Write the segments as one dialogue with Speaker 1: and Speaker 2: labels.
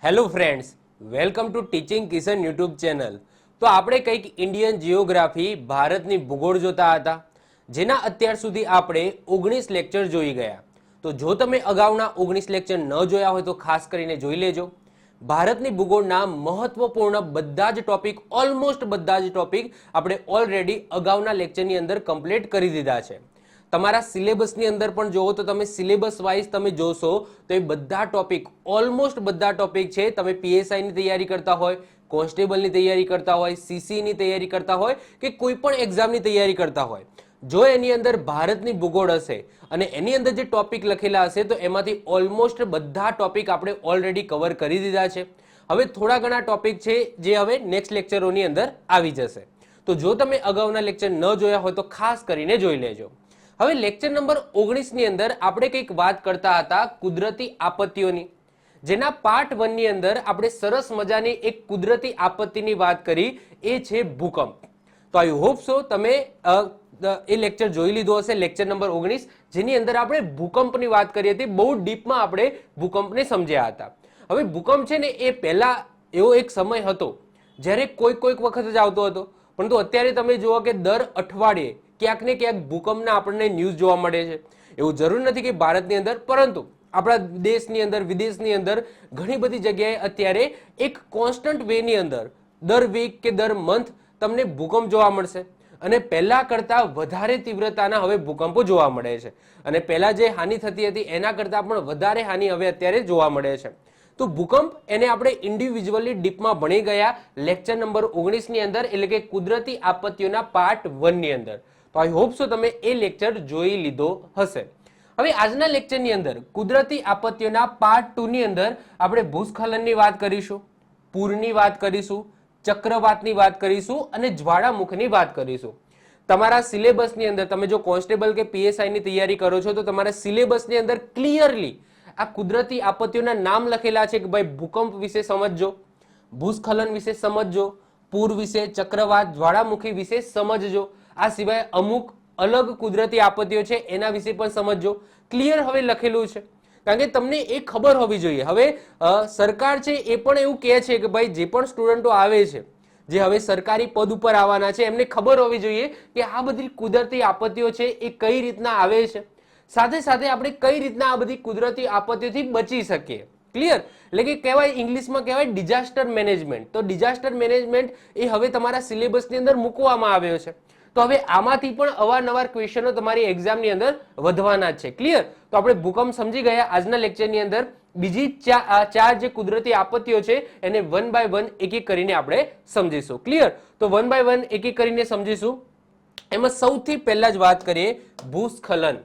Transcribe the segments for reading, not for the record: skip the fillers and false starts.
Speaker 1: Hello friends, welcome to teaching Kishan YouTube channel. તો આપણે કંઈક ઇન્ડિયન જિયોગ્રાફી ભારતની ભૂગોળ જોતા હતા, જેના અત્યાર સુધી આપણે 19 લેક્ચર જોઈ ગયા. તો જો તમે અગાઉના 19 લેક્ચર ન જોયા હોય તો ખાસ કરીને જોઈ લેજો. ભારતની ભૂગોળના મહત્વપૂર્ણ બધા જ ટોપિક, ઓલમોસ્ટ બધા જ ટોપિક આપણે ઓલરેડી અગાઉના લેક્ચરની અંદર કમ્પ્લીટ કરી દીધા છે. તમારા સિલેબસની અંદર પણ જોવો તો તમે સિલેબસ વાઇઝ તમે જોશો તો એ બધા ટોપિક, ઓલમોસ્ટ બધા ટોપિક છે. તમે પીએસઆઈની તૈયારી કરતા હોય, કોન્સ્ટેબલની તૈયારી કરતા હોય, સીસીની તૈયારી કરતા હોય કે કોઈ પણ એક્ઝામની તૈયારી કરતા હોય, જો એની અંદર ભારતની ભૂગોળ હશે અને એની અંદર જે ટોપિક લખેલા હશે તો એમાંથી ઓલમોસ્ટ બધા ટોપિક આપણે ઓલરેડી કવર કરી દીધા છે. હવે થોડા ઘણા ટોપિક છે જે હવે નેક્સ્ટ લેક્ચરોની અંદર આવી જશે. તો જો તમે અગાઉના લેક્ચર ન જોયા હોય તો ખાસ કરીને જોઈ લેજો. હવે લેક્ચર નંબર 19 ની અંદર આપણે કંઈક વાત કરતા હતા કુદરતી આપત્તિઓની, જેના પાર્ટ 1 ની અંદર આપણે સરસ મજાની એક કુદરતી આપત્તિની વાત કરી, એ છે ભૂકંપ. તો આઈ હોપ સો તમે એ લેક્ચર જોઈ લીધો હશે, લેક્ચર નંબર 19, જેની અંદર આપણે ભૂકંપની વાત કરી હતી. બહુ ડીપમાં આપણે ભૂકંપને સમજ્યા હતા. હવે ભૂકંપ છે ને, એ પહેલા એવો એક સમય હતો જ્યારે કોઈક વખત જ આવતો હતો, પરંતુ અત્યારે તમે જુઓ કે દર અઠવાડિયે ક્યાંક ને ક્યાંક ભૂકંપના આપણને ન્યૂઝ જોવા મળે છે. એવું જરૂર નથી કે ભારતની અંદર, પરંતુ આપણા દેશની અંદર, વિદેશની અંદર ઘણી બધી જગ્યાએ અત્યારે એક કોન્સ્ટન્ટ વેની અંદર દર વીક કે દર મંથ તમને ભૂકંપ જોવા મળશે. અને પહેલા કરતા વધારે તીવ્રતાના હવે ભૂકંપો જોવા મળે છે. અને પહેલા જે હાનિ થતી હતી એના કરતા પણ વધારે હાનિ હવે અત્યારે જોવા મળે છે. તો ભૂકંપ એને આપણે ઇન્ડિવિજ્યુઅલી ડીપમાં ભણી ગયા લેક્ચર નંબર 19 ની અંદર, એટલે કે કુદરતી આપત્તિઓના પાર્ટ 1 ની અંદર. તો આઈ હોપ સો તમે એ લેક્ચર જોઈ લીધો હશે. હવે આજના લેક્ચરની અંદર કુદરતી આપત્તિઓના પાર્ટ 2 ની અંદર આપણે ભૂસ્ખલનની વાત કરીશું, પૂરની વાત કરીશું, ચક્રવાતની વાત કરીશું અને જ્વાળામુખની વાત કરીશું. તમારા સિલેબસની અંદર તમે જો કોન્સ્ટેબલ કે પીએસઆઈની તૈયારી કરો છો તો તમારા સિલેબસની અંદર ક્લિયરલી આ કુદરતી આપત્તિઓના નામ લખેલા છે કે ભાઈ ભૂકંપ વિશે સમજજો, ભૂસ્ખલન વિશે સમજજો, પૂર વિશે, ચક્રવાત, જ્વાળામુખી વિશે સમજજો. આ સિવાય અમુક અલગ કુદરતી આપત્તિઓ છે એના વિશે પણ સમજજો. ક્લિયર હવે લખેલું છે, કારણ કે તમને એ ખબર હોવી જોઈએ. હવે સરકાર છે એ પણ એવું કહે છે કે ભાઈ જે પણ સ્ટુડન્ટો આવે છે, જે હવે સરકારી પદ ઉપર આવવાના છે, એમને ખબર હોવી જોઈએ કે આ બધી કુદરતી આપત્તિઓ છે એ કઈ રીતના આવે છે, સાથે સાથે આપણે કઈ રીતના આ બધી કુદરતી આપત્તિઓથી બચી શકીએ. ક્લિયર? એટલે કે કહેવાય, ઇંગ્લિશમાં કહેવાય ડિઝાસ્ટર મેનેજમેન્ટ. તો ડિઝાસ્ટર મેનેજમેન્ટ એ હવે તમારા સિલેબસની અંદર મૂકવામાં આવ્યો છે. તો હવે આમાંથી પણ અવારનવાર ક્વેશ્ચનો તમારી એક્ઝામની અંદર વધવાના જ છે. ક્લિયર? તો આપણે ભૂકંપ સમજી ગયા. આજના લેક્ચરની અંદર બીજી ચાર જે કુદરતી આપત્તિઓ છે એને વન બાય વન એક એક કરીને આપણે સમજીશું. ક્લિયર? તો વન બાય વન એક એક કરીને સમજીશું. એમાં સૌથી પહેલા જ વાત કરીએ ભૂસ્ખલન.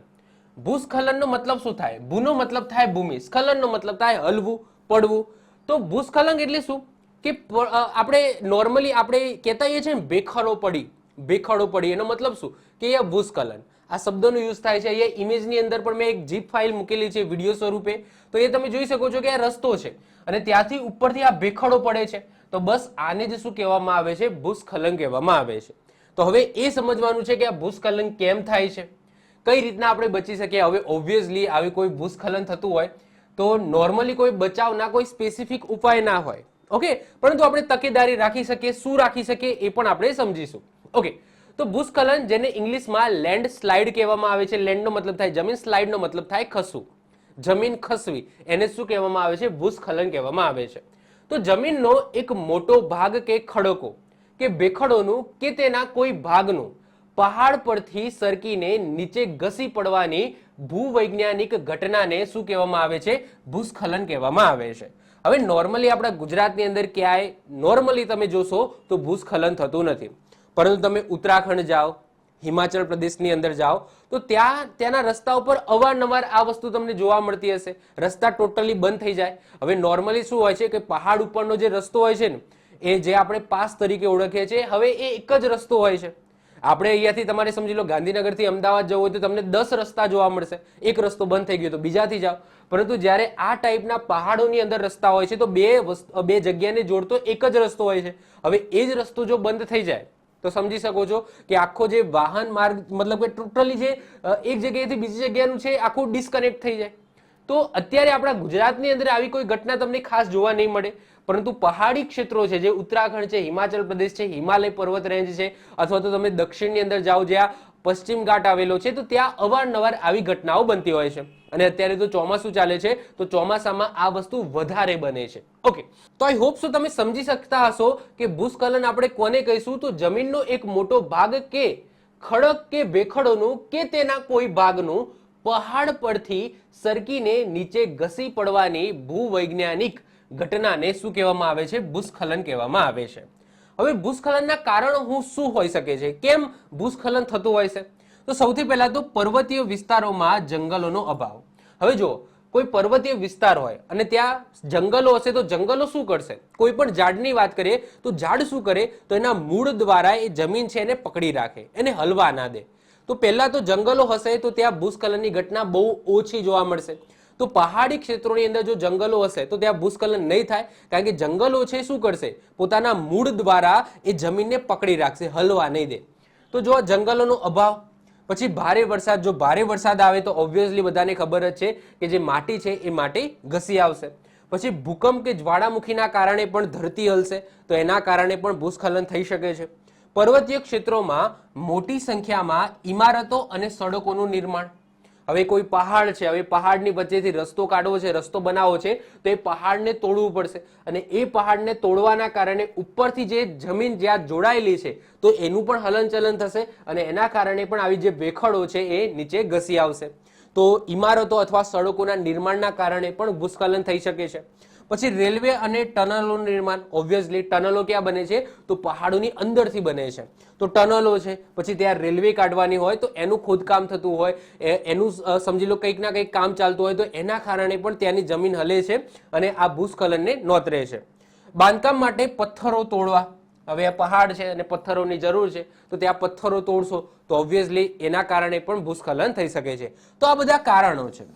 Speaker 1: ભૂસ્ખલનનો મતલબ શું થાય? ભૂનો મતલબ થાય ભૂમિ, સ્ખલનનો મતલબ થાય હલવું, પડવું. તો ભૂસ્ખલન એટલે શું કે આપણે નોર્મલી આપણે કહેતા હોઈએ છીએ ને ભેખડો પડી, ભેખડો પડી, એનો મતલબ શું કે અહીંયા ભૂસ્ખલન આ શબ્દનો યુઝ થાય છે. અહીંયા ઇમેજની અંદર પણ મેં એક જીપ ફાઇલ મૂકેલી છે વિડીયો સ્વરૂપે, તો એ તમે જોઈ શકો છો કે આ રસ્તો છે અને ત્યાંથી ઉપરથી આ ભેખડો પડે છે. તો બસ આને જ શું કહેવામાં આવે છે? ભૂસ્ખલન કહેવામાં આવે છે. તો હવે એ સમજવાનું છે કે આ ભૂસ્ખલન કેમ થાય છે, કઈ રીતના આપણે બચી શકીએ. હવે ઓબ્વિયસલી આવી કોઈ ભૂસ્ખલન થતું હોય તો નોર્મલી કોઈ બચાવના કોઈ સ્પેસિફિક ઉપાય ના હોય, ઓકે, પરંતુ આપણે તકેદારી રાખી શકીએ. શું રાખી શકીએ એ પણ આપણે સમજીશું. ઓકે, તો ભૂસ્ખલન, જેને ઇંગ્લિશમાં લેન્ડ સ્લાઇડ કહેવામાં આવે છે. લેન્ડનો મતલબ થાય જમીન, સ્લાઇડનો મતલબ થાય ખસવું, જમીન ખસવી, એને શું કહેવામાં આવે છે? ભૂસ્ખલન કહેવામાં આવે છે. તો જમીનનો એક મોટો ભાગ કે ખડકો કે ભેખડોનું કે તેના કોઈ ભાગનું પહાડ પરથી સરકીને નીચે ઘસી પડવાની ભૂવૈજ્ઞાનિક ઘટનાને શું કહેવામાં આવે છે? ભૂસ્ખલન કહેવામાં આવે છે. હવે નોર્મલી આપણા ગુજરાતની અંદર ક્યાંય નોર્મલી તમે જોશો તો ભૂસ્ખલન થતું નથી, પરંતુ તમે ઉત્તરાખંડ જાઓ, હિમાચલ પ્રદેશની અંદર જાઓ તો ત્યાંના રસ્તા ઉપર અવારનવાર આ વસ્તુ તમને જોવા મળતી હશે. રસ્તા ટોટલી બંધ થઈ જાય. હવે નોર્મલી શું હોય છે કે પહાડ ઉપરનો જે રસ્તો હોય છે ને, એ જે આપણે પાસ તરીકે ઓળખીએ છીએ, હવે એ એક જ રસ્તો હોય છે. આપણે અહીંયાથી તમારે સમજી લો ગાંધીનગરથી અમદાવાદ જવું હોય તો તમને 10 રસ્તા જોવા મળશે. એક રસ્તો બંધ થઈ ગયો તો બીજાથી જાઓ. પરંતુ જ્યારે આ ટાઈપના પહાડોની અંદર રસ્તા હોય છે તો બે જગ્યાને જોડતો એક જ રસ્તો હોય છે. હવે એ જ રસ્તો જો બંધ થઈ જાય તો સમજી શકો છો કે આખો જે વાહન માર્ગ, મતલબ કે ટોટલી જે એક જગ્યાએથી બીજી જગ્યાનું છે આખું ડિસ્કનેક્ટ થઈ જાય. તો અત્યારે આપણા ગુજરાતની અંદર આવી કોઈ ઘટના તમને ખાસ જોવા નહીં મળે, પરંતુ પહાડી ક્ષેત્રો છે જે ઉત્તરાખંડ છે, હિમાચલ પ્રદેશ છે, હિમાલય પર્વત રેન્જ છે, અથવા તો તમે દક્ષિણની અંદર જાઓ જ્યાં પશ્ચિમ ઘાટ આવેલો છે, તો ત્યાં અવારનવાર આવી ઘટનાઓ બનતી હોય છે. અને અત્યારે તો ચોમાસું ચાલે છે, તો ચોમાસામાં આ વસ્તુ વધારે બને છે. ઓકે, તો આઈ હોપ સો તમે સમજી શકતા હશો કે ભૂસ્ખલન આપણે કોને કહીશું. તો જમીનનો એક મોટો ભાગ કે ખડક કે ભેખડોનું કે તેના કોઈ ભાગનું પહાડ પરથી સરકીને નીચે ઘસી પડવાની ભૂવૈજ્ઞાનિક ઘટનાને શું કહેવામાં આવે છે? ભૂસ્ખલન કહેવામાં આવે છે. હવે ભૂસ્ખલનના કારણો શું હોઈ શકે છે? કેમ ભૂસ્ખલન થતું હોય છે? તો સૌથી પહેલા તો પર્વતીય વિસ્તારોમાં જંગલોનો અભાવ. હવે જો કોઈ પર્વતીય વિસ્તાર હોય અને ત્યાં જંગલો હશે, તો જંગલો શું કરશે? કોઈ પણ ઝાડની વાત કરીએ તો ઝાડ શું કરે? તો એના મૂળ દ્વારા એ જમીન છે એને પકડી રાખે, એને હલવા ના દે. તો પહેલા તો જંગલો હશે તો ત્યાં ભૂસ્ખલનની ઘટના બહુ ઓછી જોવા મળશે. તો પહાડી ક્ષેત્રોની અંદર જો જંગલો હશે તો ત્યાં ભૂસ્ખલન નહીં થાય, કારણ કે જંગલો છે શું કરશે? પોતાના મૂળ દ્વારા એ જમીનને પકડી રાખશે, હલવા નહીં દે. તો જો જંગલોનો અભાવ, પછી ભારે વરસાદ. જો ભારે વરસાદ આવે તો ઓબ્વિયસલી બધાને ખબર જ છે કે જે માટી છે એ માટી ઘસી આવશે. પછી ભૂકંપ કે જ્વાળામુખીના કારણે પણ ધરતી હલશે, તો એના કારણે પણ ભૂસ્ખલન થઈ શકે છે. પર્વતીય ક્ષેત્રોમાં મોટી સંખ્યામાં ઇમારતો અને સડકોનું નિર્માણ. હવે કોઈ પહાડ છે, હવે પહાડની વચ્ચેથી રસ્તો કાઢવો છે, રસ્તો બનાવવો છે, તો એ પહાડને તોડવું પડશે. અને એ પહાડને તોડવાના કારણે ઉપરથી જે જમીન જ્યાં જોડાયેલી છે તો એનું પણ હલનચલન થશે, અને એના કારણે પણ આવી જે ભેખડો છે એ નીચે ઘસી આવશે. તો ઇમારતો અથવા સડકોના નિર્માણના કારણે પણ ભૂસ્ખલન થઈ શકે છે. પછી રેલવે અને ટનલોનું નિર્માણ. ઓબ્વિયસલી ટનલો ક્યાં બને છે? તો પહાડોની અંદરથી બને છે. તો ટનલો છે, પછી ત્યાં રેલવે કાઢવાની હોય તો એનું ખોદકામ થતું હોય, એનું સમજી લો કંઈક ના કંઈક કામ ચાલતું હોય, તો એના કારણે પણ ત્યાંની જમીન હલે છે અને આ ભૂસ્ખલનને નોતરે છે. બાંધકામ માટે પથ્થરો તોડવા. હવે આ પહાડ છે અને પથ્થરોની જરૂર છે, તો ત્યાં પથ્થરો તોડશો તો ઓબ્વિયસલી એના કારણે પણ ભૂસ્ખલન થઈ શકે છે. તો આ બધા કારણો છે.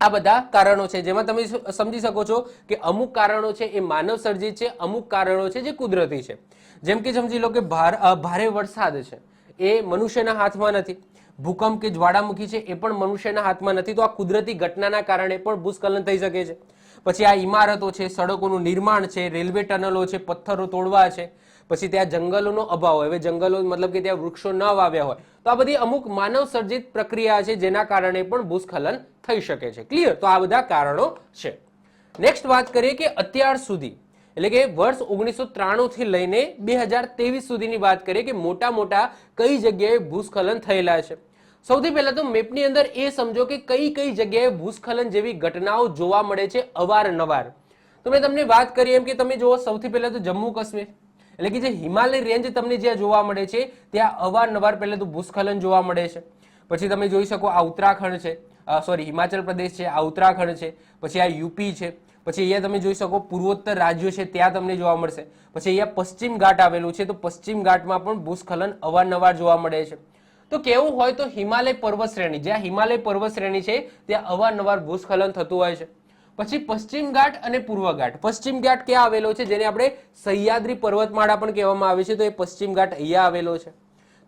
Speaker 1: આ બધા કારણો છે જેમાં તમે સમજી શકો છો કે અમુક કારણો છે એ માનવ સર્જિત છે, અમુક કારણો છે જે કુદરતી છે. જેમ કે સમજી લો કે ભારે વરસાદ છે એ મનુષ્યના હાથમાં નથી, ભૂકંપ કે જ્વાળામુખી છે એ પણ મનુષ્યના હાથમાં નથી, તો આ કુદરતી ઘટનાના કારણે પણ ભૂસ્ખલન થઈ શકે છે. પછી આ ઇમારતો છે, સડકોનું નિર્માણ છે, રેલવે ટનલો છે, પથ્થરો તોડવા છે, પછી ત્યાં જંગલોનો અભાવ હોય. હવે જંગલો મતલબ કે ત્યાં વૃક્ષો ન વાવ્યા હોય, તો આ બધી અમુક માનવ સર્જિત પ્રક્રિયા છે જેના કારણે પણ ભૂસ્ખલન થઈ શકે છે. ક્લિયર? તો આ બધા કારણો છે. નેક્સ્ટ વાત કરીએ કે અત્યાર સુધી, એટલે કે વર્ષ 1993 થી લઈને 2023 સુધીની વાત કરીએ કે મોટા મોટા કઈ જગ્યાએ ભૂસ્ખલન થયેલા છે. સૌથી પહેલા તો મેપની અંદર એ સમજો કે કઈ કઈ જગ્યાએ ભૂસ્ખલન જેવી ઘટનાઓ જોવા મળે છે અવારનવાર. તો મેં તમને વાત કરી એમ કે તમે જુઓ, સૌથી પહેલા તો જમ્મુ કાશ્મીર, એટલે કે જે હિમાલય રેન્જ તમને જ્યાં જોવા મળે છે ત્યાં અવારનવાર પહેલા તો ભૂસ્ખલન જોવા મળે છે. પછી તમે જોઈ શકો આ ઉત્તરાખંડ છે, સોરી હિમાચલ પ્રદેશ છે, આ ઉત્તરાખંડ છે, પછી આ યુપી છે, પછી અહીંયા તમે જોઈ શકો પૂર્વોત્તર રાજ્યો છે ત્યાં તમને જોવા મળશે. પછી અહીંયા પશ્ચિમ ઘાટ આવેલું છે, તો પશ્ચિમ ઘાટમાં પણ ભૂસ્ખલન અવારનવાર જોવા મળે છે. તો કેવું હોય તો હિમાલય પર્વત શ્રેણી, જ્યાં હિમાલય પર્વત શ્રેણી છે ત્યાં અવારનવાર ભૂસ્ખલન થતું હોય છે. પછી પશ્ચિમ ઘાટ અને પૂર્વ ઘાટ. પશ્ચિમ ઘાટ ક્યાં આવેલો છે? જેને આપણે સહ્યાદ્રી પર્વતમાળા પણ કહેવામાં આવે છે, તો એ પશ્ચિમ ઘાટ અહીંયા આવેલો છે.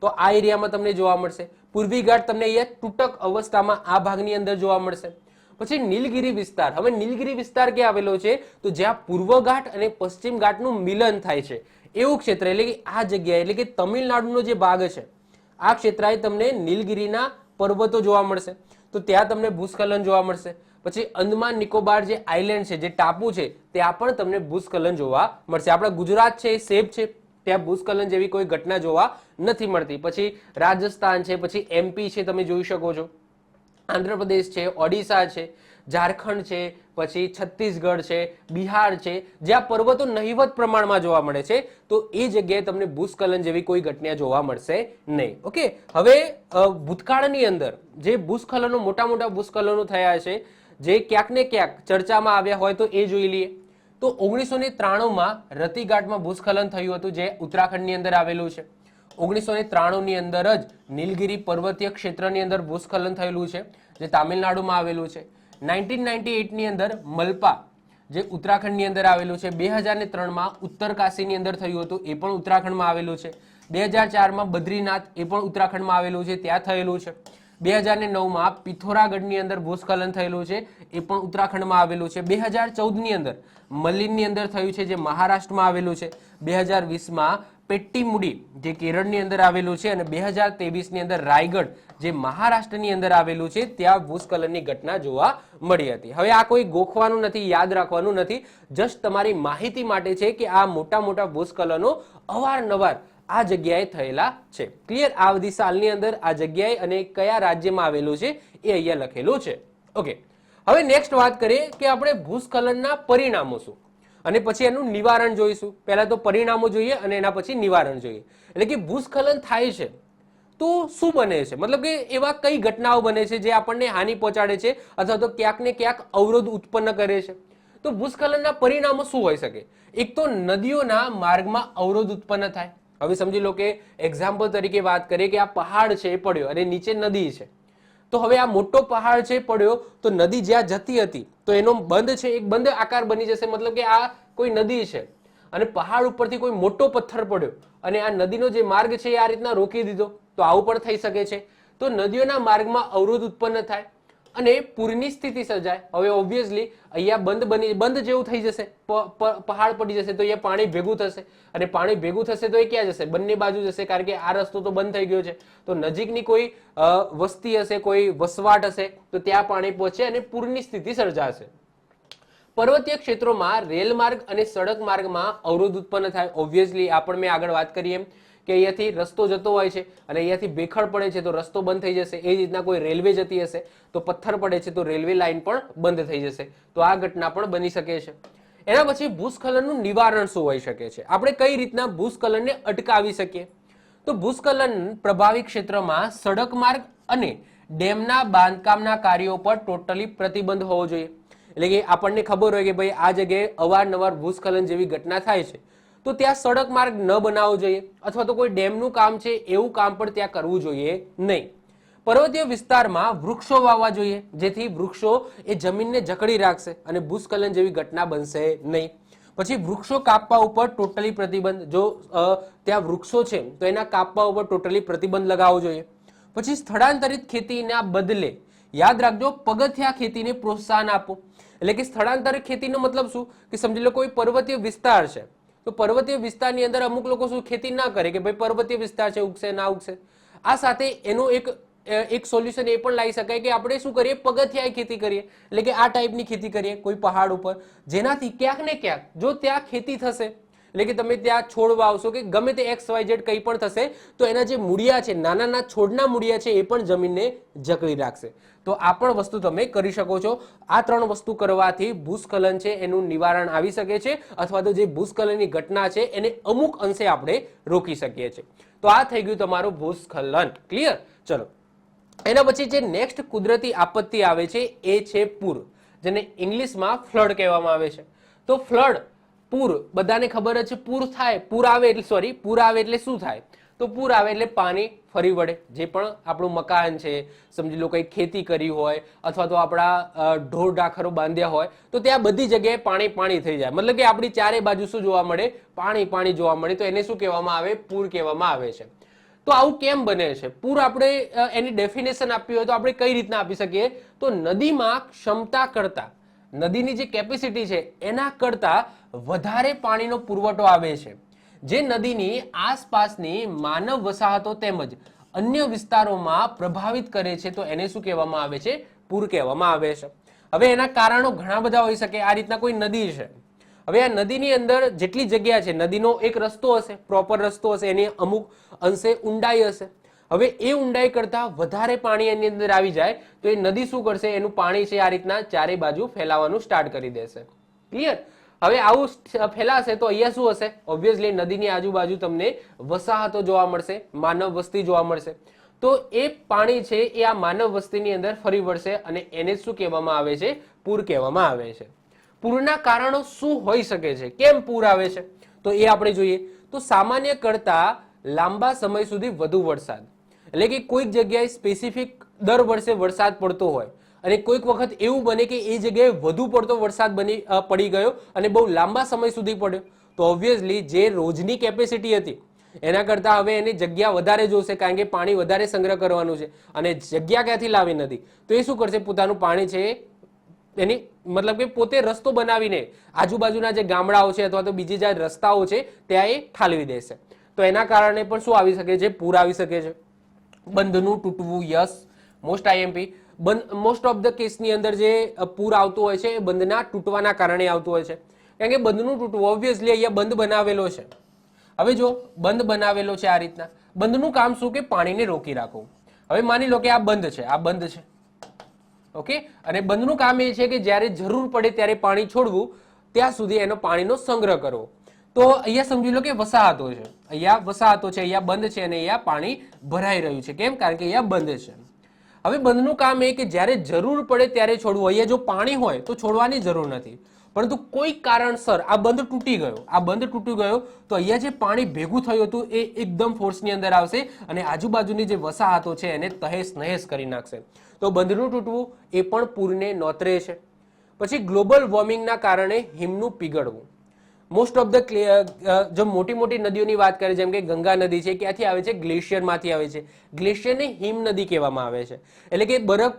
Speaker 1: તો આ એરિયામાં તમને જોવા મળશે. પૂર્વી ઘાટ તમને અહીંયા તૂટક અવસ્થામાં આ ભાગની અંદર જોવા મળશે. પછી નીલગિરી વિસ્તાર. હવે નીલગિરી વિસ્તાર ક્યાં આવેલો છે? તો જ્યાં પૂર્વ ઘાટ અને પશ્ચિમ ઘાટનું મિલન થાય છે એવું ક્ષેત્ર, એટલે કે આ જગ્યાએ, એટલે કે તમિલનાડુનો જે ભાગ છે આ ક્ષેત્રએ તમને નીલગિરીના પર્વતો જોવા મળશે, તો ત્યાં તમને ભૂસ્ખલન જોવા મળશે. પછી અંદમાન નિકોબાર જે આઇલેન્ડ છે, જે ટાપુ છે, ત્યાં પણ તમને ભૂસ્ખલન જોવા મળશે. આપણા ગુજરાત છે, સેફ છે, ત્યાં ભૂસ્ખલન જેવી કોઈ ઘટના જોવા નથી મળતી. પછી રાજસ્થાન છે, પછી એમપી છે, તમે જોઈ શકો છો, આંધ્રપ્રદેશ છે, ઓડિશા છે, ઝારખંડ છે, પછી છત્તીસગઢ છે, બિહાર છે, જ્યાં પર્વતો નહિવત પ્રમાણમાં જોવા મળે છે, તો એ જગ્યાએ તમને ભૂસ્ખલન જેવી કોઈ ઘટના જોવા મળશે નહીં. ઓકે, હવે ભૂતકાળની અંદર જે ભૂસ્ખલનો, મોટા મોટા ભૂસ્ખલનો થયા છે જે ક્યાંક ને ક્યાંક ચર્ચામાં આવ્યા હોય તો એ જોઈ લઈએ. તો 1993માં રતિઘાટમાં ભૂસ્ખલન થયું હતું, જે ઉત્તરાખંડની અંદર આવેલું છે. 1993ની અંદર જ નીલગિરી પર્વતીય ક્ષેત્રની અંદર ભૂસ્ખલન થયેલું છે, જે તામિલનાડુમાં આવેલું છે. 1998ની અંદર મલપા, જે ઉત્તરાખંડની અંદર આવેલું છે. 2003માં ઉત્તરકાશીની અંદર થયું હતું, એ પણ ઉત્તરાખંડમાં આવેલું છે. 2004માં બદ્રીનાથ, એ પણ ઉત્તરાખંડમાં આવેલું છે, ત્યાં થયેલું છે. 2009માં પિથોરાગઢની અંદર ભૂસ્ખલન થયેલું છે, એ પણ ઉત્તરાખંડમાં આવેલું છે. 2014ની અંદર મલ્લીની અંદર થયું છે, જે મહારાષ્ટ્રમાં આવેલું છે. 2020માં પેટ્ટીમુડી જે કેરળની અંદર આવેલું છે, અને 2023ની અંદર રાયગઢ જે મહારાષ્ટ્રની અંદર આવેલું છે, ત્યાં ભૂસ્ખલનની ઘટના જોવા મળી હતી. હવે આ કોઈ ગોખવાનું નથી, યાદ રાખવાનું નથી, જસ્ટ તમારી માહિતી માટે છે કે આ મોટા મોટા ભૂસ્ખલનો અવારનવાર આ જગ્યાએ થયેલા છે. ક્લિયર? આ બધી સાલની અંદર આ જગ્યાએ અને કયા રાજ્યમાં આવેલું છે એ અહીંયા લખેલું છે. ઓકે, હવે નેક્સ્ટ વાત કરીએ કે આપણે ભૂસ્ખલનના પરિણામો શું, અને પછી એનું નિવારણ જોઈશું. પહેલા તો પરિણામો જોઈએ અને એના પછી નિવારણ જોઈએ. એટલે કે ભૂસ્ખલન થાય છે તો શું બને છે, મતલબ કે એવા કઈ ઘટનાઓ બને છે જે આપણને હાનિ પહોંચાડે છે અથવા તો ક્યાંક ને ક્યાંક અવરોધ ઉત્પન્ન કરે છે. તો ભૂસ્ખલનના પરિણામો શું હોઈ શકે? એક તો નદીઓના માર્ગમાં અવરોધ ઉત્પન્ન થાય. હવે સમજી લો કે એક્ઝામ્પલ તરીકે વાત કરીએ કે આ પહાડ છે એ પડ્યો અને નીચે નદી છે. તો હવે આ મોટો પહાડ છે પડ્યો, તો નદી જ્યાં જતી હતી તો એનો બંધ છે, એક બંધ આકાર બની જશે. મતલબ કે આ કોઈ નદી છે અને પહાડ ઉપરથી કોઈ મોટો પથ્થર પડ્યો અને આ નદીનો જે માર્ગ છે એ આ રીતના રોકી દીધો, તો આવું પણ થઈ શકે છે. તો નદીઓના માર્ગમાં અવરોધ ઉત્પન્ન થાય અને પૂરની સ્થિતિ સર્જાય. હવે ઓબ્વિયસલી અહીંયા બંધ જેવું થઈ જશે, પહાડ પડી જશે તો અહીંયા પાણી ભેગું થશે, અને પાણી ભેગું થશે તો એ ક્યાં જશે? બંને બાજુ જશે, કારણ કે આ રસ્તો તો બંધ થઈ ગયો છે. તો નજીકની કોઈ વસ્તી હશે, કોઈ વસવાટ હશે, તો ત્યાં પાણી પહોંચે અને પૂરની સ્થિતિ સર્જાશે. પર્વતીય ક્ષેત્રોમાં રેલ માર્ગ અને સડક માર્ગમાં અવરોધ ઉત્પન્ન થાય. ઓબ્વિયસલી આ પણ મેં આગળ વાત કરી એમ કે અહીંયાથી રસ્તો જતો હોય છે અને અહીંયાથી ભેખડ પડે છે તો રસ્તો બંધ થઈ જશે. એ રીતના કોઈ રેલવે જતી હશે તો પથ્થર પડે છે તો રેલવે લાઇન પણ બંધ થઈ જશે. તો આ ઘટના પણ બની શકે છે. એના પછી ભૂસ્ખલનનું નિવારણ શું હોઈ શકે છે? આપણે કઈ રીતના ભૂસ્ખલનને અટકાવી શકીએ? તો ભૂસ્ખલન પ્રભાવિત ક્ષેત્રમાં સડક માર્ગ અને ડેમના બાંધકામના કાર્યો પર ટોટલી પ્રતિબંધ હોવો જોઈએ. એટલે કે આપણને ખબર હોય કે ભાઈ આ જગ્યાએ અવારનવાર ભૂસ્ખલન જેવી ઘટના થાય છે, તો ત્યાં સડક માર્ગ ન બનાવવો જોઈએ, અથવા તો કોઈ ડેમનું કામ છે એવું કામ પણ ત્યાં કરવું જોઈએ નહીં. પર્વતીય વિસ્તારમાં વૃક્ષો વાવવા જોઈએ, જેથી વૃક્ષો એ જમીનને જકડી રાખશે અને ભૂસ્ખલન જેવી ઘટના બનશે નહીં. પછી વૃક્ષો કાપવા ઉપર ટોટલી પ્રતિબંધ, જો ત્યાં વૃક્ષો છે તો એના કાપવા ઉપર ટોટલી પ્રતિબંધ લગાવવો જોઈએ. પછી સ્થળાંતરિત ખેતીના બદલે યાદ રાખજો પગથિયા ખેતીને પ્રોત્સાહન આપો. એટલે કે સ્થળાંતરિત ખેતીનો મતલબ શું કે સમજી લો કોઈ પર્વતીય વિસ્તાર છે તો પર્વતીય વિસ્તારની અંદર અમુક લોકો શું ખેતી ના કરે કે ભાઈ પર્વતીય વિસ્તાર છે, ઉગશે ના ઉગશે. આ સાથે એનું એક સોલ્યુશન એ પણ લાવી શકાય કે આપણે શું કરીએ, પગથિયા ખેતી કરીએ. એટલે કે આ ટાઈપની ખેતી કરીએ કોઈ પહાડ ઉપર, જેનાથી ક્યાંક ને ક્યાંક જો ત્યાં ખેતી થશે, એટલે કે તમે ત્યાં છોડ વાવશો કે ગમે તે XYZ કંઈ પણ થશે, તો એના જે મૂળિયા છે, નાના નાના છોડના મૂળિયા છે, એ પણ જમીનને જકડી રાખશે. તો આ પણ વસ્તુ તમે કરી શકો છો. આ ત્રણ વસ્તુ કરવાથી ભૂસ્ખલન છે એનું નિવારણ આવી શકે છે, અથવા તો જે ભૂસ્ખલનની ઘટના છે એને અમુક અંશે આપણે રોકી શકીએ છીએ. તો આ થઈ ગયું તમારું ભૂસ્ખલન. ક્લિયર? ચલો, એના પછી જે નેક્સ્ટ કુદરતી આપત્તિ આવે છે એ છે પૂર, જેને ઇંગ્લિશમાં ફ્લડ કહેવામાં આવે છે. તો ફ્લડ, પૂર, બધાને ખબર જ છે. પૂર થાય, પૂર આવે એટલે શું થાય? તો પૂર આવે એટલે પાણી ફરી વળે. જે પણ આપણું મકાન છે, સમજી લો કંઈ ખેતી કરી હોય અથવા તો આપણા ઢોર ઢાખરો બાંધ્યા હોય, તો ત્યાં બધી જગ્યાએ પાણી થઈ જાય. મતલબ કે આપણી ચારે બાજુ શું જોવા મળે? પાણી જોવા મળે. તો એને શું કહેવામાં આવે? પૂર કહેવામાં આવે છે. તો આવું કેમ બને છે? પૂર આપણે એની ડેફિનેશન આપવી હોય તો આપણે કઈ રીતના આપી શકીએ? તો નદીમાં ક્ષમતા કરતા, નદીની જે કેપેસિટી છે એના કરતા વધારે પાણીનો પુરવઠો આવે છે, જે નદીની આસપાસની માનવ વસાહતો તેમજ અન્ય વિસ્તારોમાં પ્રભાવિત કરે છે. તો એને શું કહેવામાં આવે છે? પૂર કહેવામાં આવે છે. હવે એના કારણો ઘણા બધા હોઈ શકે. આ રીતના કોઈ નદી છે, હવે આ નદીની અંદર જેટલી જગ્યા છે, નદીનો એક રસ્તો હશે, પ્રોપર રસ્તો હશે, એની અમુક અંશે ઊંડાઈ હશે. હવે એ ઊંડાઈ કરતા વધારે પાણી એની અંદર આવી જાય તો એ નદી શું કરશે? એનું પાણી છે આ રીતના ચારે બાજુ ફેલાવાનું સ્ટાર્ટ કરી દેશે. ક્લિયર? હવે આવું ફેલાશે તો અહીંયા શું હશે? ઓબ્વિયસલી નદીની આજુબાજુ તમને વસાહતો જોવા મળશે, માનવ વસ્તી જોવા મળશે. તો એ પાણી છે એ આ માનવ વસ્તીની અંદર ફરી વળશે અને એને શું કહેવામાં આવે છે? પૂર કહેવામાં આવે છે. પૂરના કારણો શું હોઈ શકે છે? કેમ પૂર આવે છે? તો એ આપણે જોઈએ. તો સામાન્ય કરતા લાંબા સમય સુધી વધુ વરસાદ, એટલે કે કોઈક જગ્યાએ સ્પેસિફિક દર વર્ષે વરસાદ પડતો હોય અને કોઈક વખત એવું બને કે એ જગ્યાએ વધુ પડતો વરસાદ પડી ગયો અને બહુ લાંબા સમય સુધી પડ્યો, તો ઓબ્વિયસલી જે રોજની કેપેસિટી હતી એના કરતાં હવે એની જગ્યા વધારે જોશે, કારણ કે પાણી વધારે સંગ્રહ કરવાનું છે અને જગ્યા ક્યાંથી લાવી નથી, તો એ શું કરશે, પોતાનું પાણી છે એની મતલબ કે પોતે રસ્તો બનાવીને આજુબાજુના જે ગામડાઓ છે અથવા તો બીજી જે રસ્તાઓ છે ત્યાં એ ઠાલવી દેશે. તો એના કારણે પણ શું આવી શકે છે, પૂર આવી શકે છે. બંધનું તૂટવું, yes, most IMP. Most of the કેસની અંદર જે પૂર આવતું હોય છે એ બંધના તૂટવાના કારણે આવતું હોય છે, કારણ કે બંધનું તૂટવું ઓબ્વિયસલી અહીંયા બંધ બનાવેલો છે. હવે જો બંધ બનાવેલો છે આ રીતના, બંધનું કામ શું કે પાણીને રોકી રાખવું. હવે માની લો કે આ બંધ છે, આ બંધ છે, ઓકે, અને બંધનું કામ એ છે કે જ્યારે જરૂર પડે ત્યારે પાણી છોડવું, ત્યાં સુધી એનો પાણીનો સંગ્રહ કરવો. તો અહીંયા સમજી લો કે વસાહતો છે, અહીંયા વસાહતો છે, અહીંયા બંધ છે અને અહીંયા પાણી ભરાઈ રહ્યું છે. કેમ? કારણ કે અહીંયા બંધ છે. હવે બંધનું કામ એ કે જ્યારે જરૂર પડે ત્યારે છોડવું. અહીંયા જો પાણી હોય તો છોડવાની જરૂર નથી, પરંતુ કોઈ કારણસર આ બંધ તૂટી ગયો, આ બંધ તૂટી ગયો તો અહીંયા જે પાણી ભેગું થયું હતું એ એકદમ ફોર્સની અંદર આવશે અને આજુબાજુની જે વસાહતો છે એને તહેસ નહેસ કરી નાખશે. તો બંધનું તૂટવું એ પણ પૂરને નોતરે છે. પછી ગ્લોબલ વોર્મિંગના કારણે હિમનું પીગળવું. મોસ્ટ ઓફ ધ જો મોટી મોટી નદીઓની વાત કરીએ, જેમ કે ગંગા નદી છે, ક્યાંથી આવે છે? ગ્લેશિયરમાંથી આવે છે. ગ્લેશિયરને હિમ નદી કહેવામાં આવે છે, એટલે કે બરફ